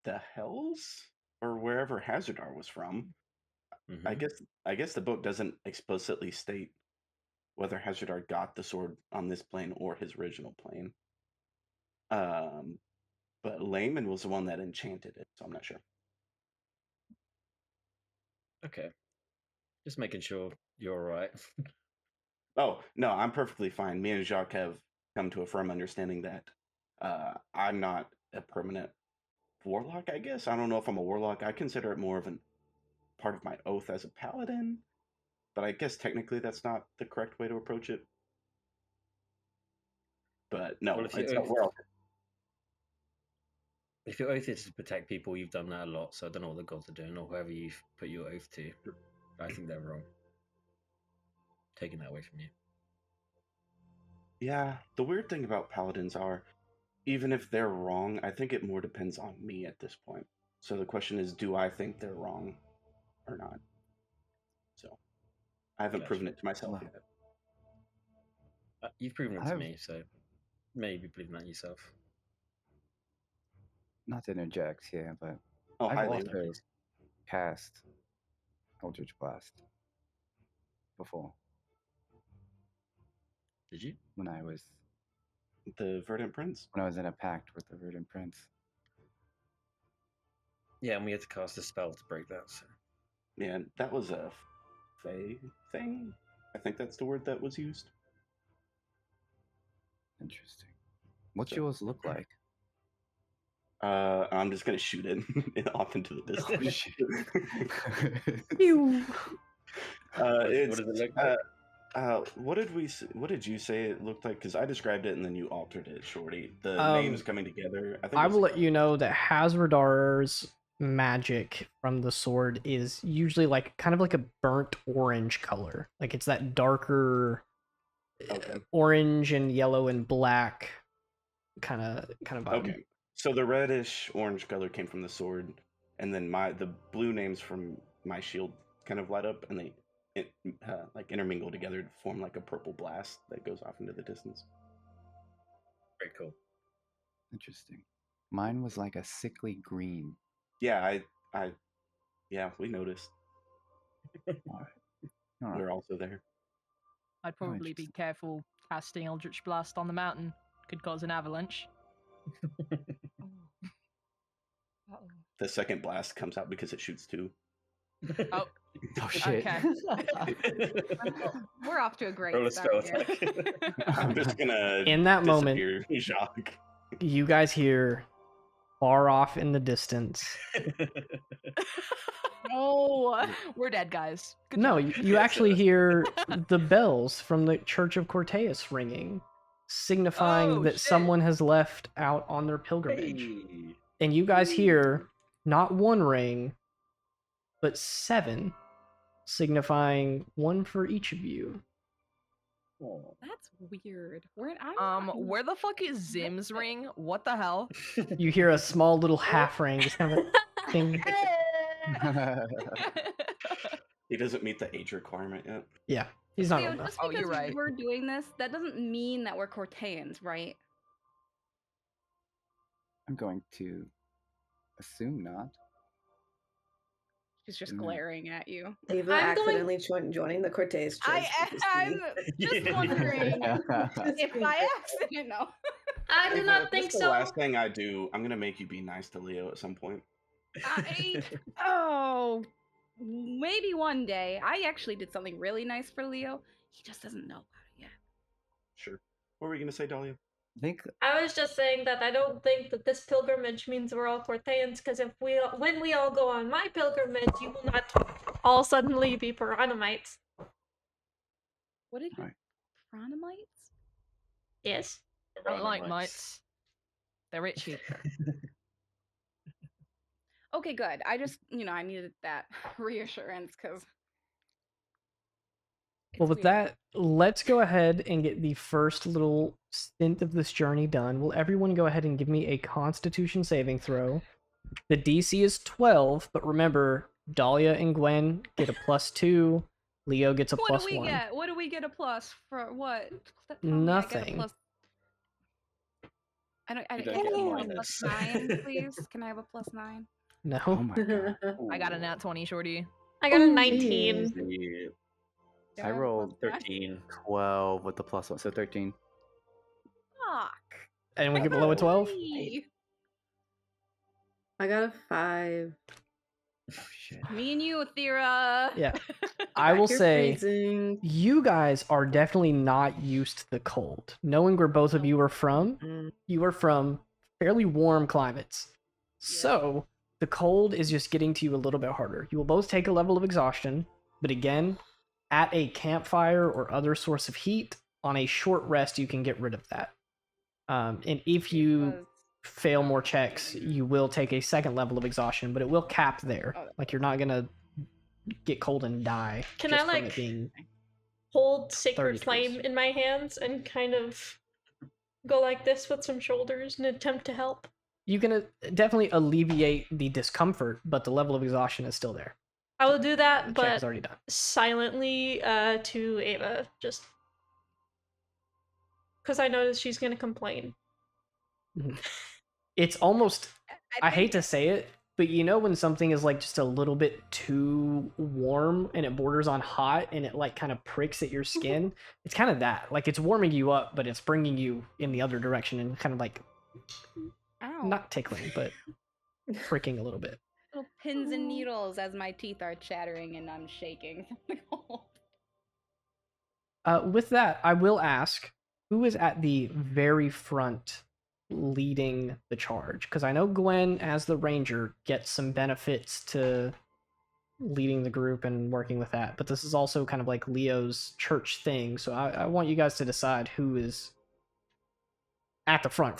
the Hells or wherever Hazardar was from. Mm-hmm. I guess the book doesn't explicitly state whether Hazardar got the sword on this plane or his original plane. But Layman was the one that enchanted it, so I'm not sure. Okay. Just making sure you're all right. Oh, no, I'm perfectly fine. Me and Jacques have come to a firm understanding that I'm not a permanent warlock, I guess. I don't know if I'm a warlock. I consider it more of a part of my oath as a paladin, but I guess technically that's not the correct way to approach it. But no, Well, if your oath is to protect people, you've done that a lot, so I don't know what the gods are doing, or whoever you've put your oath to. I think they're wrong. Taking that away from you. Yeah, the weird thing about paladins are, even if they're wrong, I think it more depends on me at this point. So the question is, do I think they're wrong or not? So I haven't proven it to myself yet. You've proven it to me, so maybe believe that yourself. Not to interject here, but Oh, I've highly also cast Eldritch Blast before. Did you? When I was the Verdant Prince? When I was in a pact with the Verdant Prince. Yeah, and we had to cast a spell to break that. So. Yeah, that was a Fey thing. I think that's the word that was used. Interesting. What's yours look like? I'm just gonna shoot it off into the distance. Ew. What does it look like? What did you say it looked like? Because I described it and then you altered it, Shorty. The names coming together. I will let you know that Hazardar's magic from the sword is usually like kind of like a burnt orange color. Like it's that darker orange and yellow and black kind of vibe. Okay. So the reddish orange color came from the sword, and then the blue names from my shield kind of light up, and they like intermingle together to form like a purple blast that goes off into the distance. Very cool. Interesting. Mine was like a sickly green. Yeah, yeah, we noticed. All right. We're also there. I'd probably be careful casting Eldritch Blast on the mountain. Could cause an avalanche. The second blast comes out because it shoots two. Oh. Oh shit. Okay. We're off to a great start here. I'm just gonna in that moment, Jacques. You guys hear far off in the distance. Oh, we're dead, guys. Good No, job. you actually hear the bells from the Church of Corteus ringing, signifying that someone has left out on their pilgrimage. Hey. And you guys hear not one ring, but 7, signifying one for each of you. That's weird. Where the fuck is Zim's ring? What the hell? You hear a small little half ring, just kind of a thing. He doesn't meet the age requirement yet. Yeah. He's not Leo, old enough. just Oh, because you're right. we're doing this, that doesn't mean that we're Corteans, right? I'm going to assume not. She's just No. glaring at you. Ava I'm going- accidentally joining the Cortez church. I'm just wondering Just if being by fair. accident, no. I do Ava, not if think that's the so. last thing I do, I'm gonna make you be nice to Leo at some point. Oh, maybe one day. I actually did something really nice for Leo. He just doesn't know about it yet. Sure. What were you gonna say, Dahlia? I think I was just saying that I don't think that this pilgrimage means we're all Corteans, because when we all go on my pilgrimage, you will not all suddenly be Piranhamites. What did you? Right. Phronomites? Yes. I like mites. They're itchy. Okay, good. I just, I needed that reassurance because. Well, with that, let's go ahead and get the first little stint of this journey done. Will everyone go ahead and give me a Constitution saving throw? The DC is 12, but remember, Dahlia and Gwen get a +2. Leo gets a What do +1. we get? What do we get a plus for? What? Tell me I get a Nothing. plus. I don't. You Can don't I get a have a minus. +9, please? Can I have a +9? No. Oh my god. I got a nat 20, Shorty. I got a Ooh, 19. Yeah, Can I have a rolled +9? 13. 12 with the +1, so 13. Fuck. Anyone I get got below a a 12? 3. I got a 5. Oh shit. Me and you, Thera. Yeah. I will Back, you're say, freezing. you guys are definitely not used to the cold. Knowing where both of you are from, Mm. you are from fairly warm climates. So, the cold is just getting to you a little bit harder. You will both take a level of exhaustion, but again, at a campfire or other source of heat, on a short rest, you can get rid of that. And if you Because- fail more checks, you will take a second level of exhaustion, but it will cap there. Oh. Like, you're not gonna get cold and die. Can just I, from like, it being Hold 30 Sacred Flame degrees. in my hands and kind of go like this with some shoulders in an attempt to help. You can definitely alleviate the discomfort, but the level of exhaustion is still there. I will do The that, check but is already done. silently to Ava, just because I know that she's gonna complain. It's almost, I think hate to say it, but you know when something is like just a little bit too warm and it borders on hot and it like kind of pricks at your skin? It's kind of that. Like it's warming you up, but it's bringing you in the other direction and kind of like Ow. not tickling, but pricking a little bit. Little pins and needles as my teeth are chattering and I'm shaking. With that, I will ask, who is at the very front leading the charge? Because I know Gwen, as the ranger, gets some benefits to leading the group and working with that, but this is also kind of like Leo's church thing, so I want you guys to decide who is at the front.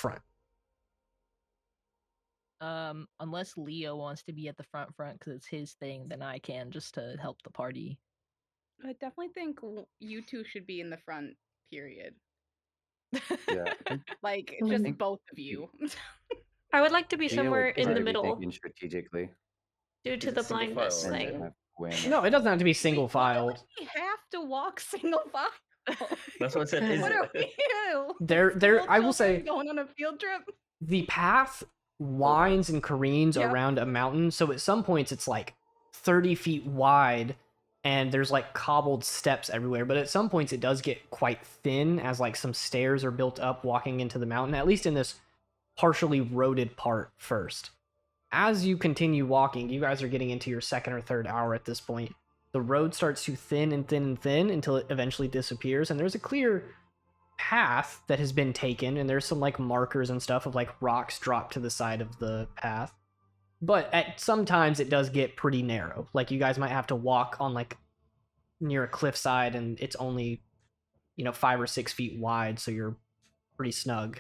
Unless Leo wants to be at the front because it's his thing, then I can just to help the party. I definitely think you two should be in the front, period. Yeah. Like, I just think- both of you. I would like to be Gina somewhere would in the probably be middle thinking strategically. due to Is it the single blindness file or And thing. then have Gwen. No, it doesn't have to be single Wait, why file. would we have to walk single file? That's what I said. Is What are it? we? There, School I will children say, going on a field trip. the path winds and careens Yep. around a mountain, so at some points it's like 30 feet wide and there's like cobbled steps everywhere, but at some points it does get quite thin as like some stairs are built up walking into the mountain, at least in this partially roaded part first. As you continue walking, you guys are getting into your second or third hour at this point. The road starts to thin and thin and thin until it eventually disappears, and there's a clear path that has been taken, and there's some like markers and stuff of like rocks dropped to the side of the path. But at sometimes it does get pretty narrow. Like you guys might have to walk on like near a cliffside, and it's only 5 or 6 feet wide, so you're pretty snug.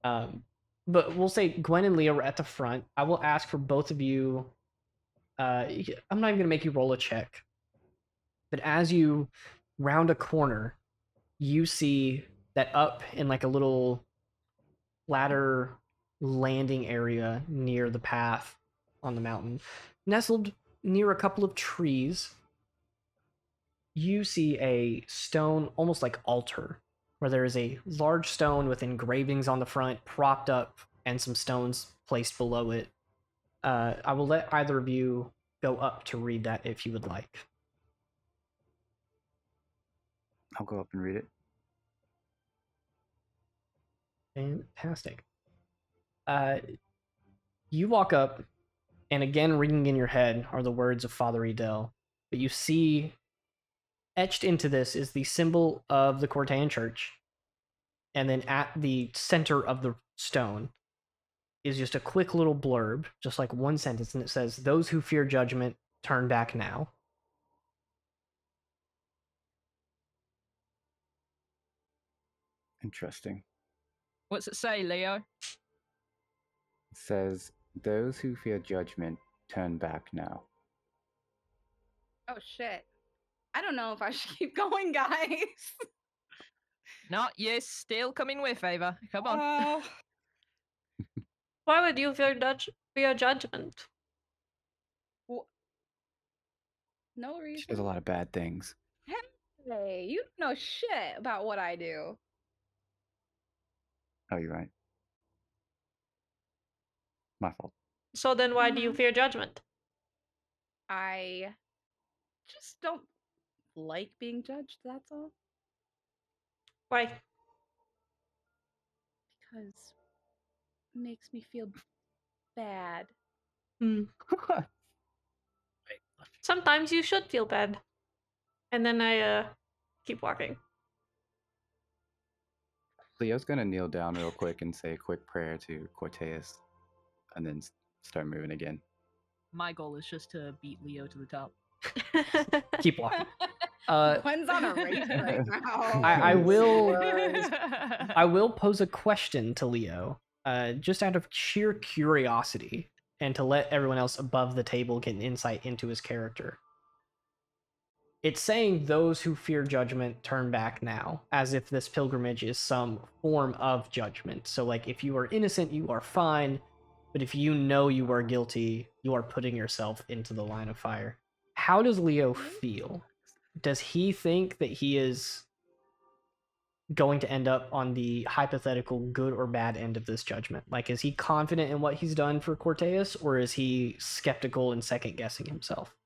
But we'll say Gwen and Leo are at the front. I will ask for both of you. I'm not even gonna make you roll a check, but as you round a corner, you see that up in like a little ladder landing area near the path on the mountain, nestled near a couple of trees, you see a stone, almost like altar, where there is a large stone with engravings on the front, propped up, and some stones placed below it. I will let either of you go up to read that if you would like. I'll go up and read it. Fantastic. You walk up, and again, ringing in your head are the words of Father Edel. But you see, etched into this is the symbol of the Cortean Church, and then at the center of the stone is just a quick little blurb, just like one sentence, and it says, "Those who fear judgment, turn back now." Interesting. What's it say, Leo? It says, "Those who fear judgment, turn back now." Oh shit. I don't know if I should keep going, guys. Not yes, still coming with Ava. Come on. Oh. Why would you fear judgment? No reason. She does a lot of bad things. Hey, you don't know shit about what I do. Oh, you're right. My fault. So then why do you Mhm. fear judgment? I just don't like being judged, that's all. Why? Because it makes me feel bad. Sometimes you should feel bad. And then I keep walking. Leo's gonna kneel down real quick and say a quick prayer to Corteus, and then start moving again. My goal is just to beat Leo to the top. Keep walking. Gwen's on a race right now. I will pose a question to Leo, just out of sheer curiosity, and to let everyone else above the table get an insight into his character. It's saying those who fear judgment turn back now, as if this pilgrimage is some form of judgment. So, like, if you are innocent, you are fine, but if you know you are guilty, you are putting yourself into the line of fire. How does Leo feel? Does he think that he is going to end up on the hypothetical good or bad end of this judgment? Like, is he confident in what he's done for Corteus, or is he skeptical and second guessing himself?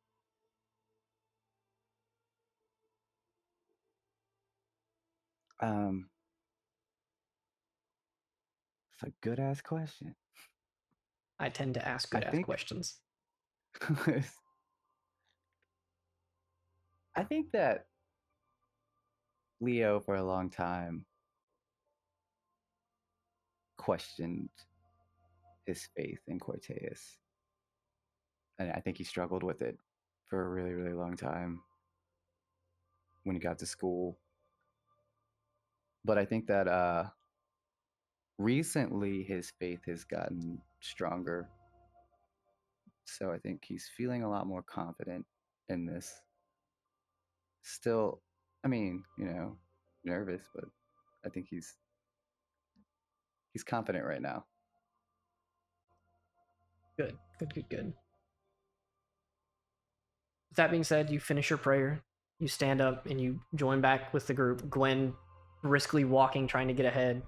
It's a good ass question. I tend to ask I good ass think- questions. I think that Leo, for a long time, questioned his faith in Corteus. And I think he struggled with it for a really, really long time when he got to school. But I think that recently his faith has gotten stronger. So I think he's feeling a lot more confident in this. Still, I mean, nervous, but I think he's confident right now. Good. With that being said, you finish your prayer, you stand up, and you join back with the group, Gwen briskly walking, trying to get ahead.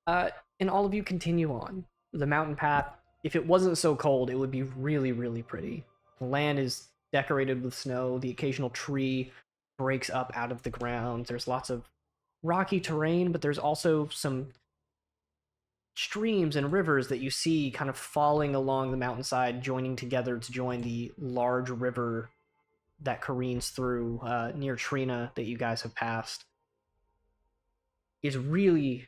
And all of you continue on. The mountain path, if it wasn't so cold, it would be really, really pretty. The land is decorated with snow, the occasional tree breaks up out of the ground. There's lots of rocky terrain, but there's also some streams and rivers that you see kind of falling along the mountainside, joining together to join the large river that careens through near Trina that you guys have passed. Is really,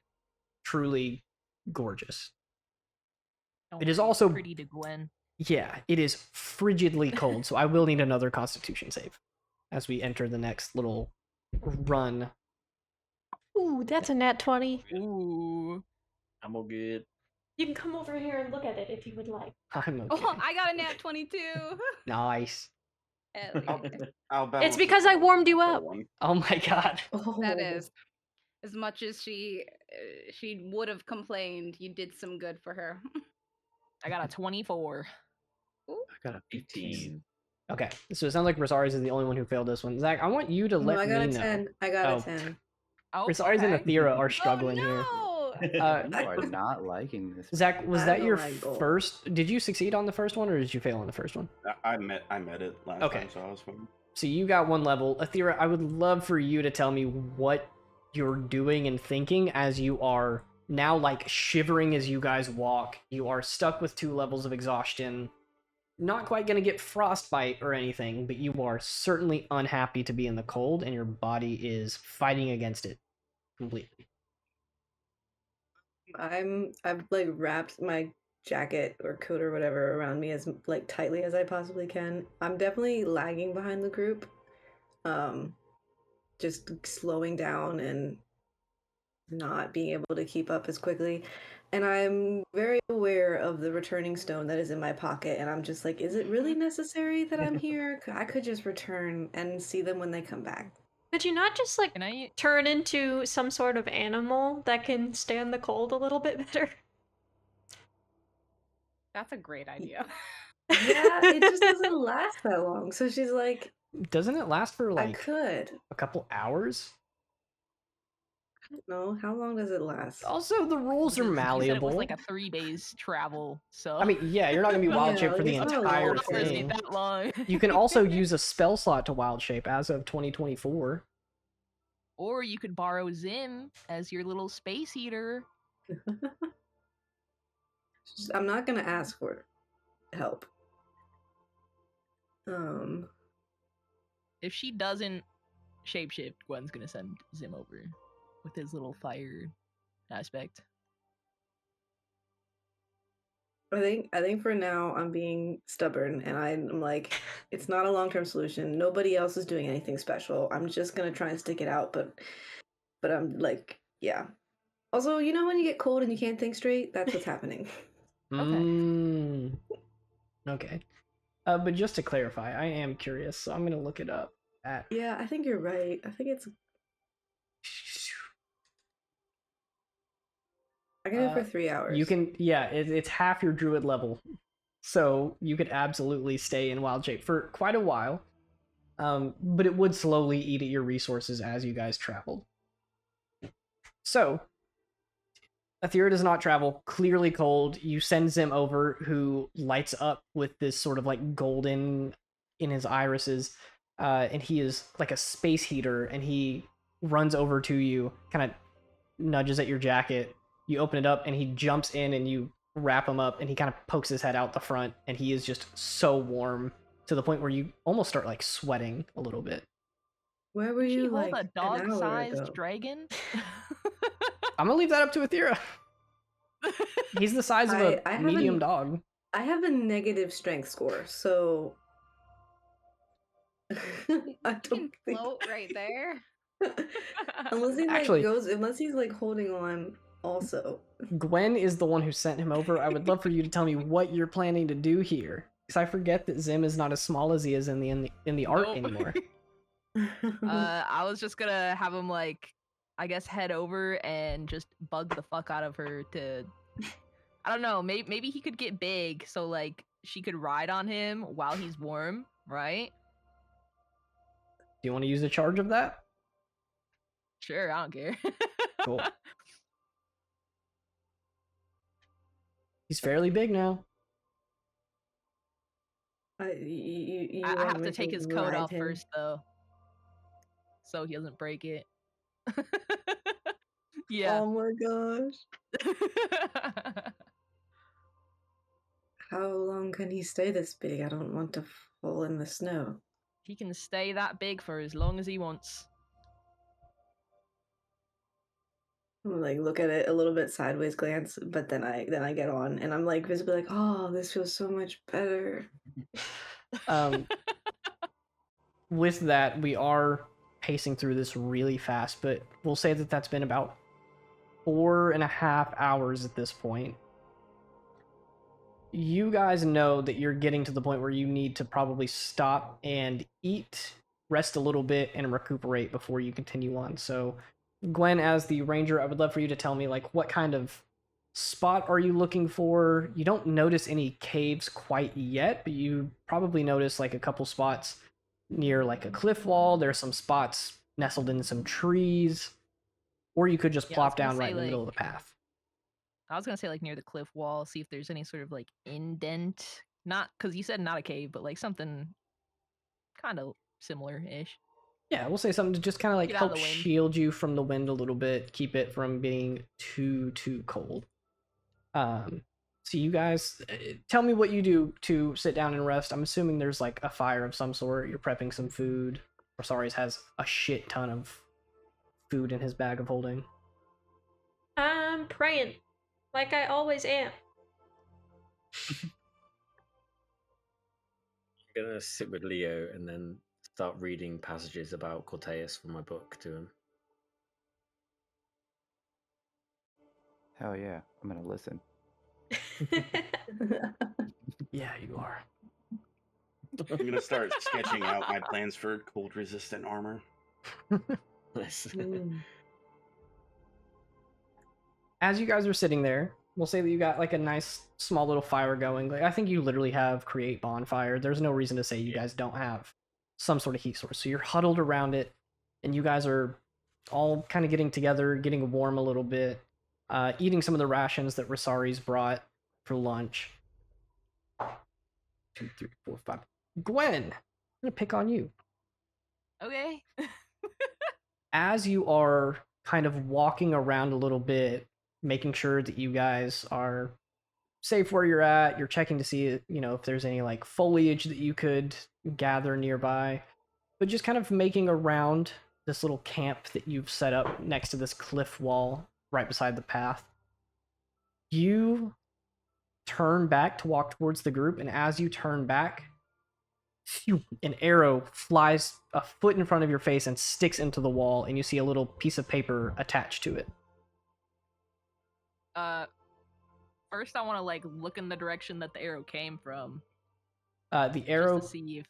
truly gorgeous. Don't It is be also pretty to Gwen. Yeah, it is frigidly cold, so I will need another Constitution save as we enter the next little run. Ooh, that's a nat 20. Ooh. I'm all good. You can come over here and look at it if you would like. I'm okay. Oh, I got a nat 22. Nice. Hell I'll, yeah. I'll balance because it I out warmed you for up. one. Oh my god. That is. As much as she would have complained, you did some good for her. I got a 24. Ooh. I got a 15. Okay, so it sounds like Rosari's is the only one who failed this one. Zach, I want you to No, let I got me a know. 10. I got Oh. a 10. Oh, Rosari's and okay. Athera are struggling oh, here. no! You are not liking this. Zach, was I that know your my goal. first? Did you succeed on the first one, or did you fail on the first one? I met it last Okay. time, so I was fine. So you got one level. Athera, I would love for you to tell me what you're doing and thinking as you are now, like, shivering as you guys walk. You are stuck with 2 levels of exhaustion. Not quite going to get frostbite or anything, but you are certainly unhappy to be in the cold, and your body is fighting against it completely. I've like wrapped my jacket or coat or whatever around me as like tightly as I possibly can. I'm definitely lagging behind the group. Just slowing down and not being able to keep up as quickly. And I'm very aware of the returning stone that is in my pocket, and I'm just like, is it really necessary that I'm here? I could just return and see them when they come back. Could you not just like Can I? turn into some sort of animal that can stand the cold a little bit better? That's a great idea. Yeah, it just doesn't last that long. So she's like, Doesn't it last for, I like, could. a couple hours? I don't know. How long does it last? Also, the rules are You said it malleable. was like a 3 days travel, so. I mean, yeah, you're not going to be wild Yeah, shape for the it's not a entire long hours thing. ain't thing. that long. You can also use a spell slot to wild shape as of 2024. Or you could borrow Zim as your little space heater. I'm not gonna ask for help. If she doesn't shapeshift, Gwen's gonna send Zim over with his little fire aspect. I think for now I'm being stubborn, and I'm like, it's not a long-term solution. Nobody else is doing anything special. I'm just gonna try and stick it out, but I'm like, yeah. Also, you know when you get cold and you can't think straight? That's what's happening. Okay. Okay. But just to clarify, I am curious, so I'm going to look it up. Yeah, I think you're right. I think it's. I can do it for 3 hours. You can, yeah, it's half your druid level, so you could absolutely stay in wild shape for quite a while. But it would slowly eat at your resources as you guys traveled. So, Athera does not travel, clearly cold. You send Zim over, who lights up with this sort of like golden in his irises, and he is like a space heater, and he runs over to you, kind of nudges at your jacket. You open it up, and he jumps in, and you wrap him up, and he kind of pokes his head out the front, and he is just so warm to the point where you almost start like sweating a little bit. Where were Did she you hold like a an hour dog-sized ago? dragon? I'm gonna leave that up to Athera. He's the size of a I medium haven't- dog. I have a negative strength score, so I You don't can think float right there. unless he like Actually- unless he's like holding on also. Gwen is the one who sent him over. I would love for you to tell me what you're planning to do here, because I forget that Zim is not as small as he is in the art Nope. anymore. I was just gonna have him like, I guess, head over and just bug the fuck out of her to, I don't know, maybe he could get big so like she could ride on him while he's warm, right? Do you want to use a charge of that? Sure, I don't care. Cool. He's fairly big now. You I want have me to take his coat ride off him? first though, so he doesn't break it. Yeah. Oh my gosh. How long can he stay this big? I don't want to fall in the snow. He can stay that big for as long as he wants. I'm like look at it a little bit sideways glance, but then I get on and I'm like visibly like, oh, this feels so much better. With that, we are pacing through this really fast, but we'll say that that's been about 4.5 hours at this point. You guys know that you're getting to the point where you need to probably stop and eat, rest a little bit, and recuperate before you continue on. So, Gwen, as the ranger, I would love for you to tell me like what kind of spot are you looking for? You don't notice any caves quite yet, but you probably notice like a couple spots near like a cliff wall. There's some spots nestled in some trees, or you could just Yeah, I was plop gonna down right say, in the middle of like- the path. I was gonna say like near the cliff wall, see if there's any sort of like indent. Not because you said not a cave, but like something kind of similar-ish. Yeah, we'll say something to just kind of like Get out of help the wind. shield you from the wind a little bit, keep it from being too cold. So you guys, tell me what you do to sit down and rest. I'm assuming there's like a fire of some sort. You're prepping some food. Rosaris has a shit ton of food in his bag of holding. I'm praying, like I always am. I'm gonna sit with Leo and then start reading passages about Corteus from my book to him. Hell yeah, I'm gonna listen. Yeah, you are. I'm gonna start sketching out my plans for cold-resistant armor. Nice. As you guys are sitting there, we'll say that you got like a nice small little fire going. Like, I think you literally have create bonfire. There's no reason to say you guys don't have some sort of heat source. So you're huddled around it, and you guys are all kind of getting together, getting warm a little bit, eating some of the rations that Rosari's brought for lunch. 2, 3, 4, 5. Gwen, I'm gonna pick on you. Okay. As you are kind of walking around a little bit, making sure that you guys are safe where you're at, you're checking to see, if there's any like foliage that you could gather nearby, but just kind of making around this little camp that you've set up next to this cliff wall right beside the path. You turn back to walk towards the group, and as you turn back, an arrow flies a foot in front of your face and sticks into the wall, and you see a little piece of paper attached to it. First I want to like look in the direction that the arrow came from. The arrow, Just to see if...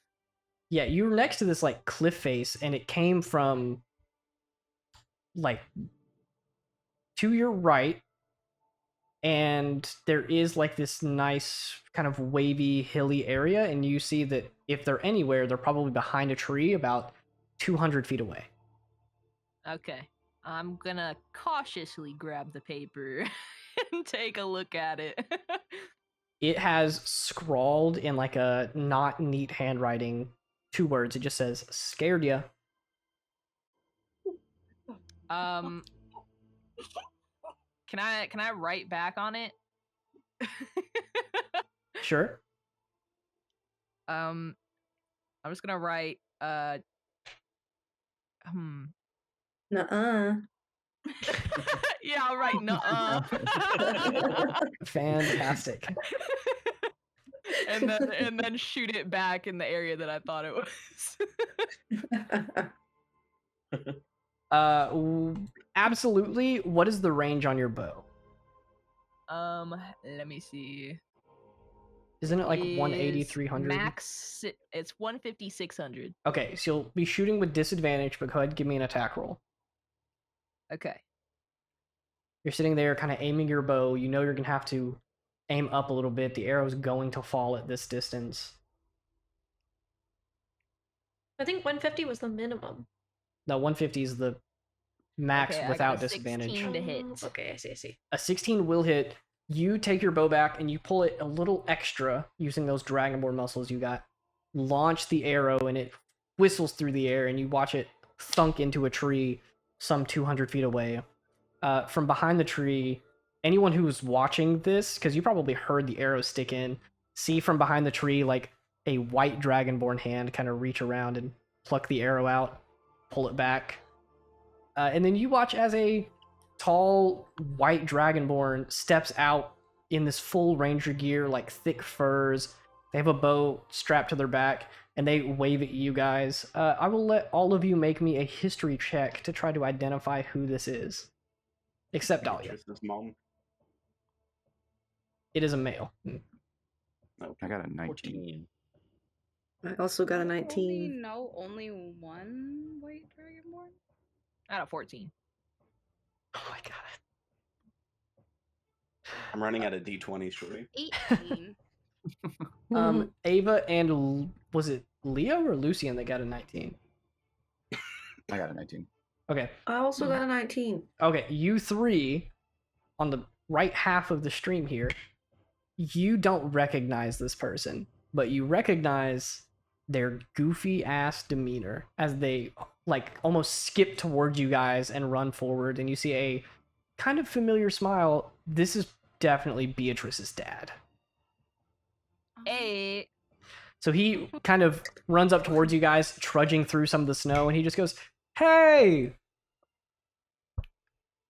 yeah, you were next to this like cliff face, and it came from like to your right, and there is like this nice kind of wavy hilly area, and you see that if they're anywhere, they're probably behind a tree about 200 feet away. Okay. I'm gonna cautiously grab the paper and take a look at it. It has scrawled in like a not neat handwriting 2 words. It just says "scared ya." Can I write back on it? Sure. I'm just gonna write Nuh-uh. yeah, I'll write nuh-uh. Fantastic. and then shoot it back in the area that I thought it was. Absolutely. What is the range on your bow? Let me see. Isn't it like 180, Is 300? Max, it's 150, 600. Okay, so you'll be shooting with disadvantage, but go ahead and give me an attack roll. Okay. You're sitting there kind of aiming your bow. You know you're going to have to aim up a little bit. The arrow's going to fall at this distance. I think 150 was the minimum. No, 150 is the max Okay, I got without a disadvantage. 16 to hit. Okay, I see. A 16 will hit. You take your bow back and you pull it a little extra using those dragonborn muscles you got. Launch the arrow and it whistles through the air, and you watch it thunk into a tree some 200 feet away. From behind the tree, anyone who's watching this, because you probably heard the arrow stick in, see from behind the tree like a white dragonborn hand kind of reach around and pluck the arrow out, pull it back. And then you watch as a tall white dragonborn steps out in this full ranger gear, like thick furs. They have a bow strapped to their back, and they wave at you guys. I will let all of you make me a history check to try to identify who this is. Except Dahlia. Tristan's mom. It is a male. I got a 19. 14. I also got a Only 19. only one white dragonborn. I got a 14. Oh my god. I'm running out of D20, Shuri. 18. Ava and was it Leo or Lucian that got a 19? I got a 19. Okay. I also got a 19. Okay, you three on the right half of the stream here, you don't recognize this person, but you recognize their goofy ass demeanor as they like almost skip towards you guys and run forward, and you see a kind of familiar smile. This is definitely Beatrice's dad. Hey. So he kind of runs up towards you guys, trudging through some of the snow, and he just goes, "Hey!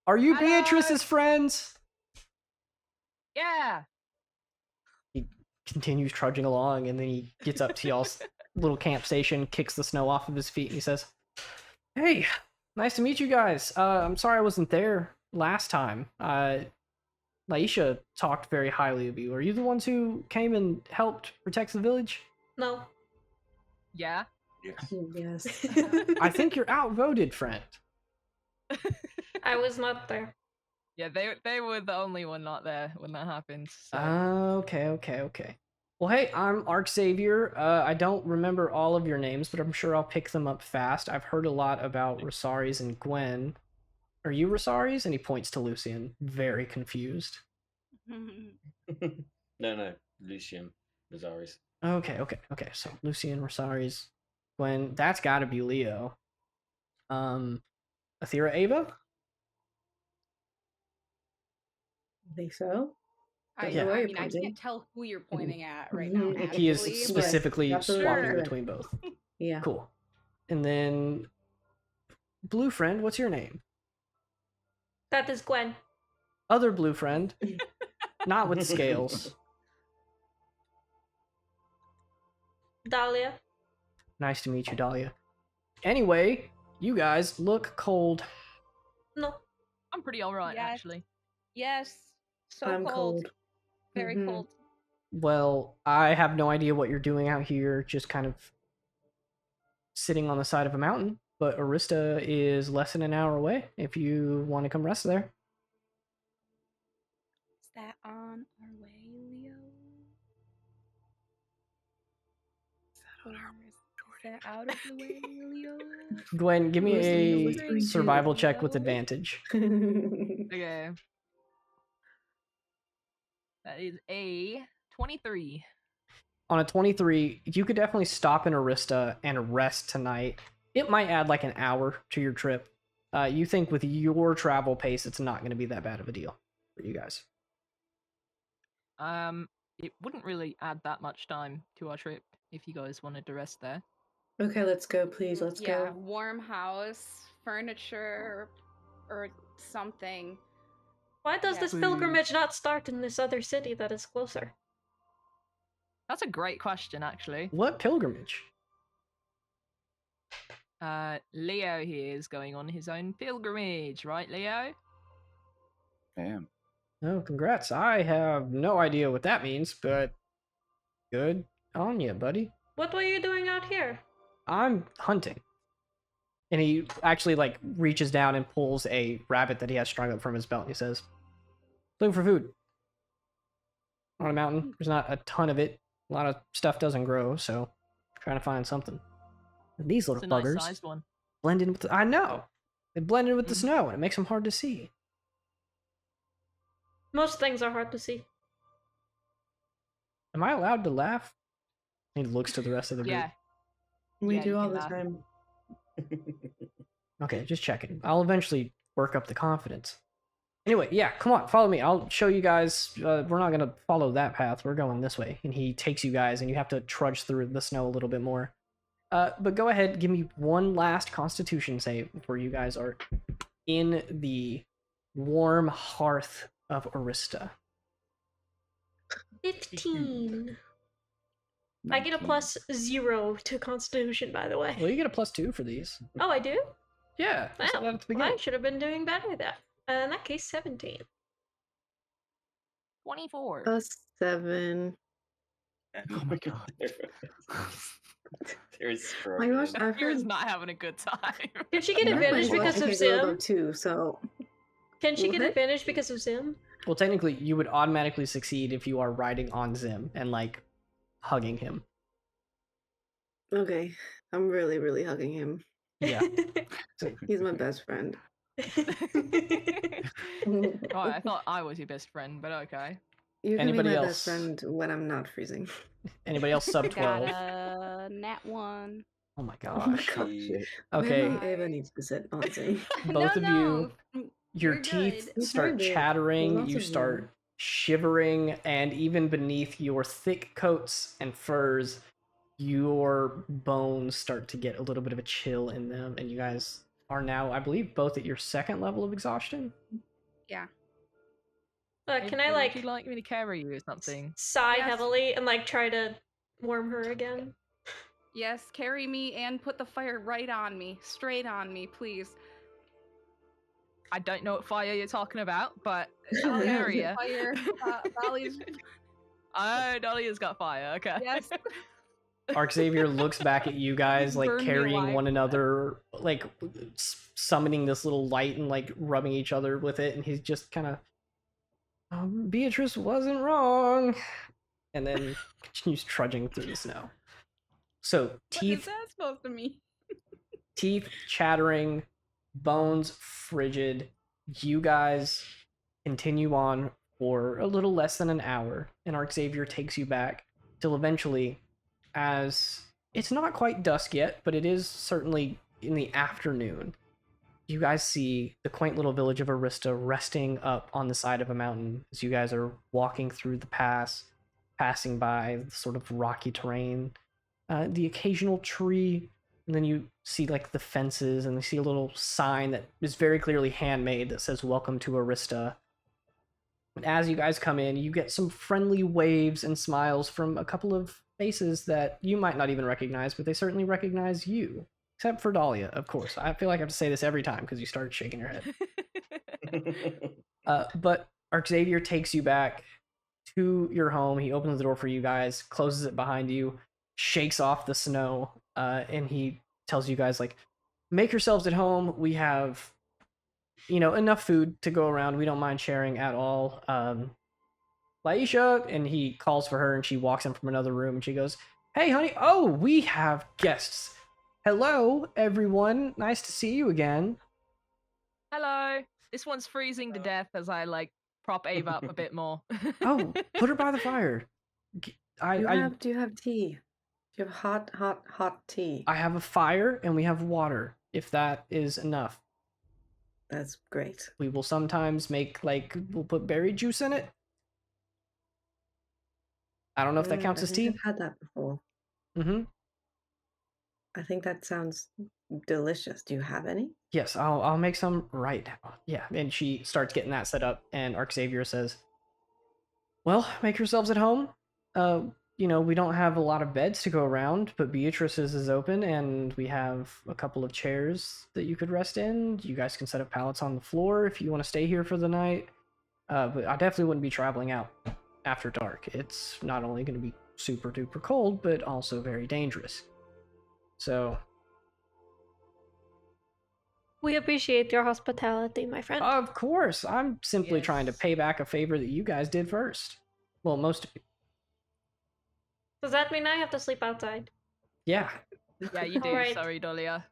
Are you Hi, Beatrice's guys." friends?" Yeah. He continues trudging along, and then he gets up to y'all's little camp station, kicks the snow off of his feet, and he says, "Hey, nice to meet you guys. I'm sorry I wasn't there last time. Laisha talked very highly of you. Are you the ones who came and helped protect the village?" No. Yeah. Yes. Yes. "I think you're outvoted, friend." I was not there. Yeah, they were the only one not there when that happened. So. Okay. Well, hey, I'm Arc Savior. I don't remember all of your names, but I'm sure I'll pick them up fast. I've heard a lot about Rosaries and Gwen. Are you Rosaries? And he points to Lucian, very confused. No, Lucian Rosaris. Okay. So Lucian, Rosaries, Gwen. That's got to be Leo. Athera, Ava. I think so. Yeah. Where I you're mean, I pointing. can't tell who you're pointing at right now. Mhm. He is actually, but- specifically absolutely swapping correct. between both. Yeah. Cool. And then, Blue Friend, what's your name? That is Gwen. Other Blue Friend, not with scales. Dahlia. Nice to meet you, Dahlia. Anyway, you guys look cold. No. I'm pretty alright, Yes. actually. Yes. So I'm cold. cold. Very Mhm. cold. Well, I have no idea what you're doing out here, just kind of sitting on the side of a mountain. But Arista is less than an hour away if you want to come rest there. Is that on our way, Leo? Is that out of the way, Leo? Gwen, give me Who's Leo a whispering to? survival check with Leo? advantage. Okay. That is a 23. On a 23, you could definitely stop in Arista and rest tonight. It might add like an hour to your trip. You think with your travel pace, it's not going to be that bad of a deal for you guys. It wouldn't really add that much time to our trip if you guys wanted to rest there. Okay, let's go, please. Let's Yeah, go. warm house, furniture, or something. Why does Yeah. this pilgrimage not start in this other city that is closer? That's a great question, actually. What pilgrimage? Leo here is going on his own pilgrimage, right, Leo? Damn. Oh, congrats. I have no idea what that means, but good on you, buddy. What were you doing out here? I'm hunting. And he actually like reaches down and pulls a rabbit that he has strung up from his belt. And he says, "Looking for food. On a mountain. There's not a ton of it. A lot of stuff doesn't grow, so trying to find something." And these little It's a buggers nice sized one. blend in with I know. They blend in with the Mhm. snow and it makes them hard to see. Most things are hard to see. Am I allowed to laugh? He looks to the rest of the group. Yeah. We Yeah, do you all can the laugh. time. Okay, just checking. I'll eventually work up the confidence. Anyway, yeah, come on, follow me. I'll show you guys. We're not going to follow that path. We're going this way. And he takes you guys, and you have to trudge through the snow a little bit more. But go ahead, give me one last constitution save before you guys are in the warm hearth of Arista. 15. I get a 19. +0 to Constitution, by the way. Well, you get a +2 for these. Oh, I do? Yeah, I said Wow. that at the Well, I beginning. should have been doing better there. In that case, 17. 24. +7. Oh my god. There's Oh my gosh, I've Here's heard. not having a good time. Can she get Yeah, advantage well, because I of can't go Zim? above 2, so Can she get What? advantage because of Zim? Well, technically, you would automatically succeed if you are riding on Zim and like hugging him. Okay, I'm really, really hugging him. Yeah. So, He's my best friend. Oh, I thought I was your best friend, but okay. You can Anybody be my else? best friend when I'm not freezing. anybody else sub Got 12? a nat 1. Oh my Oh my gosh. gosh. Shit. Okay. Maybe Ava needs to sit on Zoom. Both of you, your you're teeth good. start Heard it. chattering, Lots you of start them. shivering, and even beneath your thick coats and furs, your bones start to get a little bit of a chill in them, and you guys are now, I believe, both at your second level of exhaustion. Yeah. Can I Would like you like me to carry you or something? sigh Yes. heavily and like try to warm her again? Yes, carry me and put the fire right on me. Straight on me, please. I don't know what fire you're talking about, but Oh, I'll yeah, carry you. fire. Dolly's. Oh, Dolly's got fire. Okay. Yes. Arc Xavier looks back at you guys, like Burn me carrying alive. one another, like summoning this little light and like rubbing each other with it, and he's just kind of, Beatrice wasn't wrong, and then continues trudging through the snow. So What is teeth, that supposed to mean? teeth chattering, bones frigid. You guys continue on for a little less than an hour, and Arc Xavier takes you back till eventually, as it's not quite dusk yet, but it is certainly in the afternoon, you guys see the quaint little village of Arista resting up on the side of a mountain as you guys are walking through the pass, passing by the sort of rocky terrain, the occasional tree, and then you see like the fences, and you see a little sign that is very clearly handmade that says "Welcome to Arista." And as you guys come in, you get some friendly waves and smiles from a couple of faces that you might not even recognize, but they certainly recognize you. Except for Dahlia, of course. I feel like I have to say this every time because you started shaking your head. But Arc Xavier takes you back to your home. He opens the door for you guys, closes it behind you, shakes off the snow, and he tells you guys, like, make yourselves at home. We have, enough food to go around. We don't mind sharing at all. Laisha, and he calls for her, and she walks in from another room, and she goes, hey, honey. Oh, we have guests. Hello, everyone. Nice to see you again. Hello. This one's freezing to death as I like prop Ava up a bit more. Oh, put her by the fire. Do you have tea? Do you have hot tea? I have a fire and we have water, if that is enough. That's great. We will sometimes make, we'll put berry juice in it. I don't know if that counts I as think tea. I've had that before. Mm-hmm. I think that sounds delicious. Do you have any? Yes, I'll make some right now. Yeah, and she starts getting that set up, and Arc Xavier says, well, make yourselves at home. We don't have a lot of beds to go around, but Beatrice's is open, and we have a couple of chairs that you could rest in. You guys can set up pallets on the floor if you want to stay here for the night. But I definitely wouldn't be traveling out after dark. It's not only going to be super duper cold, but also very dangerous. So, We appreciate your hospitality, my friend. of course, I'm simply trying to Yes. pay back a favor that you guys did first. Well, most of you. Does that mean I have to sleep outside? Yeah, Yeah, you do. Alright. Sorry, Dahlia.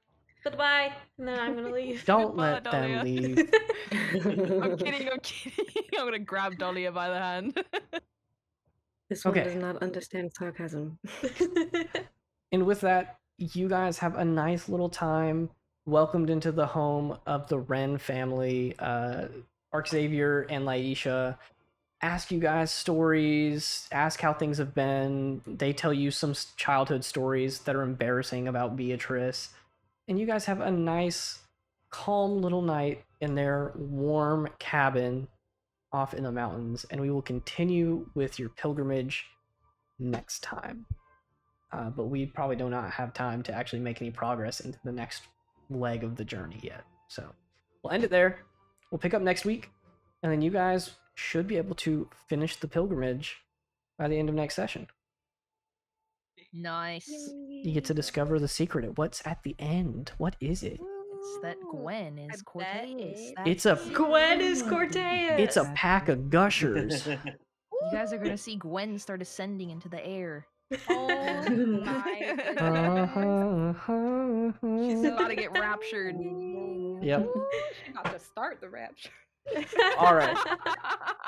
Goodbye. And then I'm gonna leave. don't Goodbye, let them Dahlia. leave. I'm kidding. I'm kidding. I'm gonna grab Dahlia by the hand. This one Okay. does not understand sarcasm. And with that, you guys have a nice little time welcomed into the home of the Wren family. Arc Xavier and Laisha ask you guys stories, ask how things have been. They tell you some childhood stories that are embarrassing about Beatrice. And you guys have a nice, calm little night in their warm cabin off in the mountains. And we will continue with your pilgrimage next time. But we probably do not have time to actually make any progress into the next leg of the journey yet. So we'll end it there. We'll pick up next week, and then you guys should be able to finish the pilgrimage by the end of next session. Nice. You get to discover the secret of what's at the end. What is it? It's that Gwen is I bet Cortez. It's a Gwen is Cortez. It's a pack of gushers. You guys are gonna see Gwen start ascending into the air. Oh my goodness. She's about to get raptured. Yep. She about to start the rapture. All right.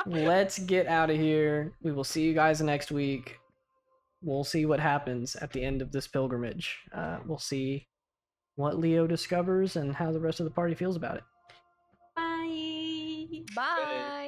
Let's get out of here. We will see you guys next week. We'll see what happens at the end of this pilgrimage. We'll see what Leo discovers and how the rest of the party feels about it. Bye. Bye.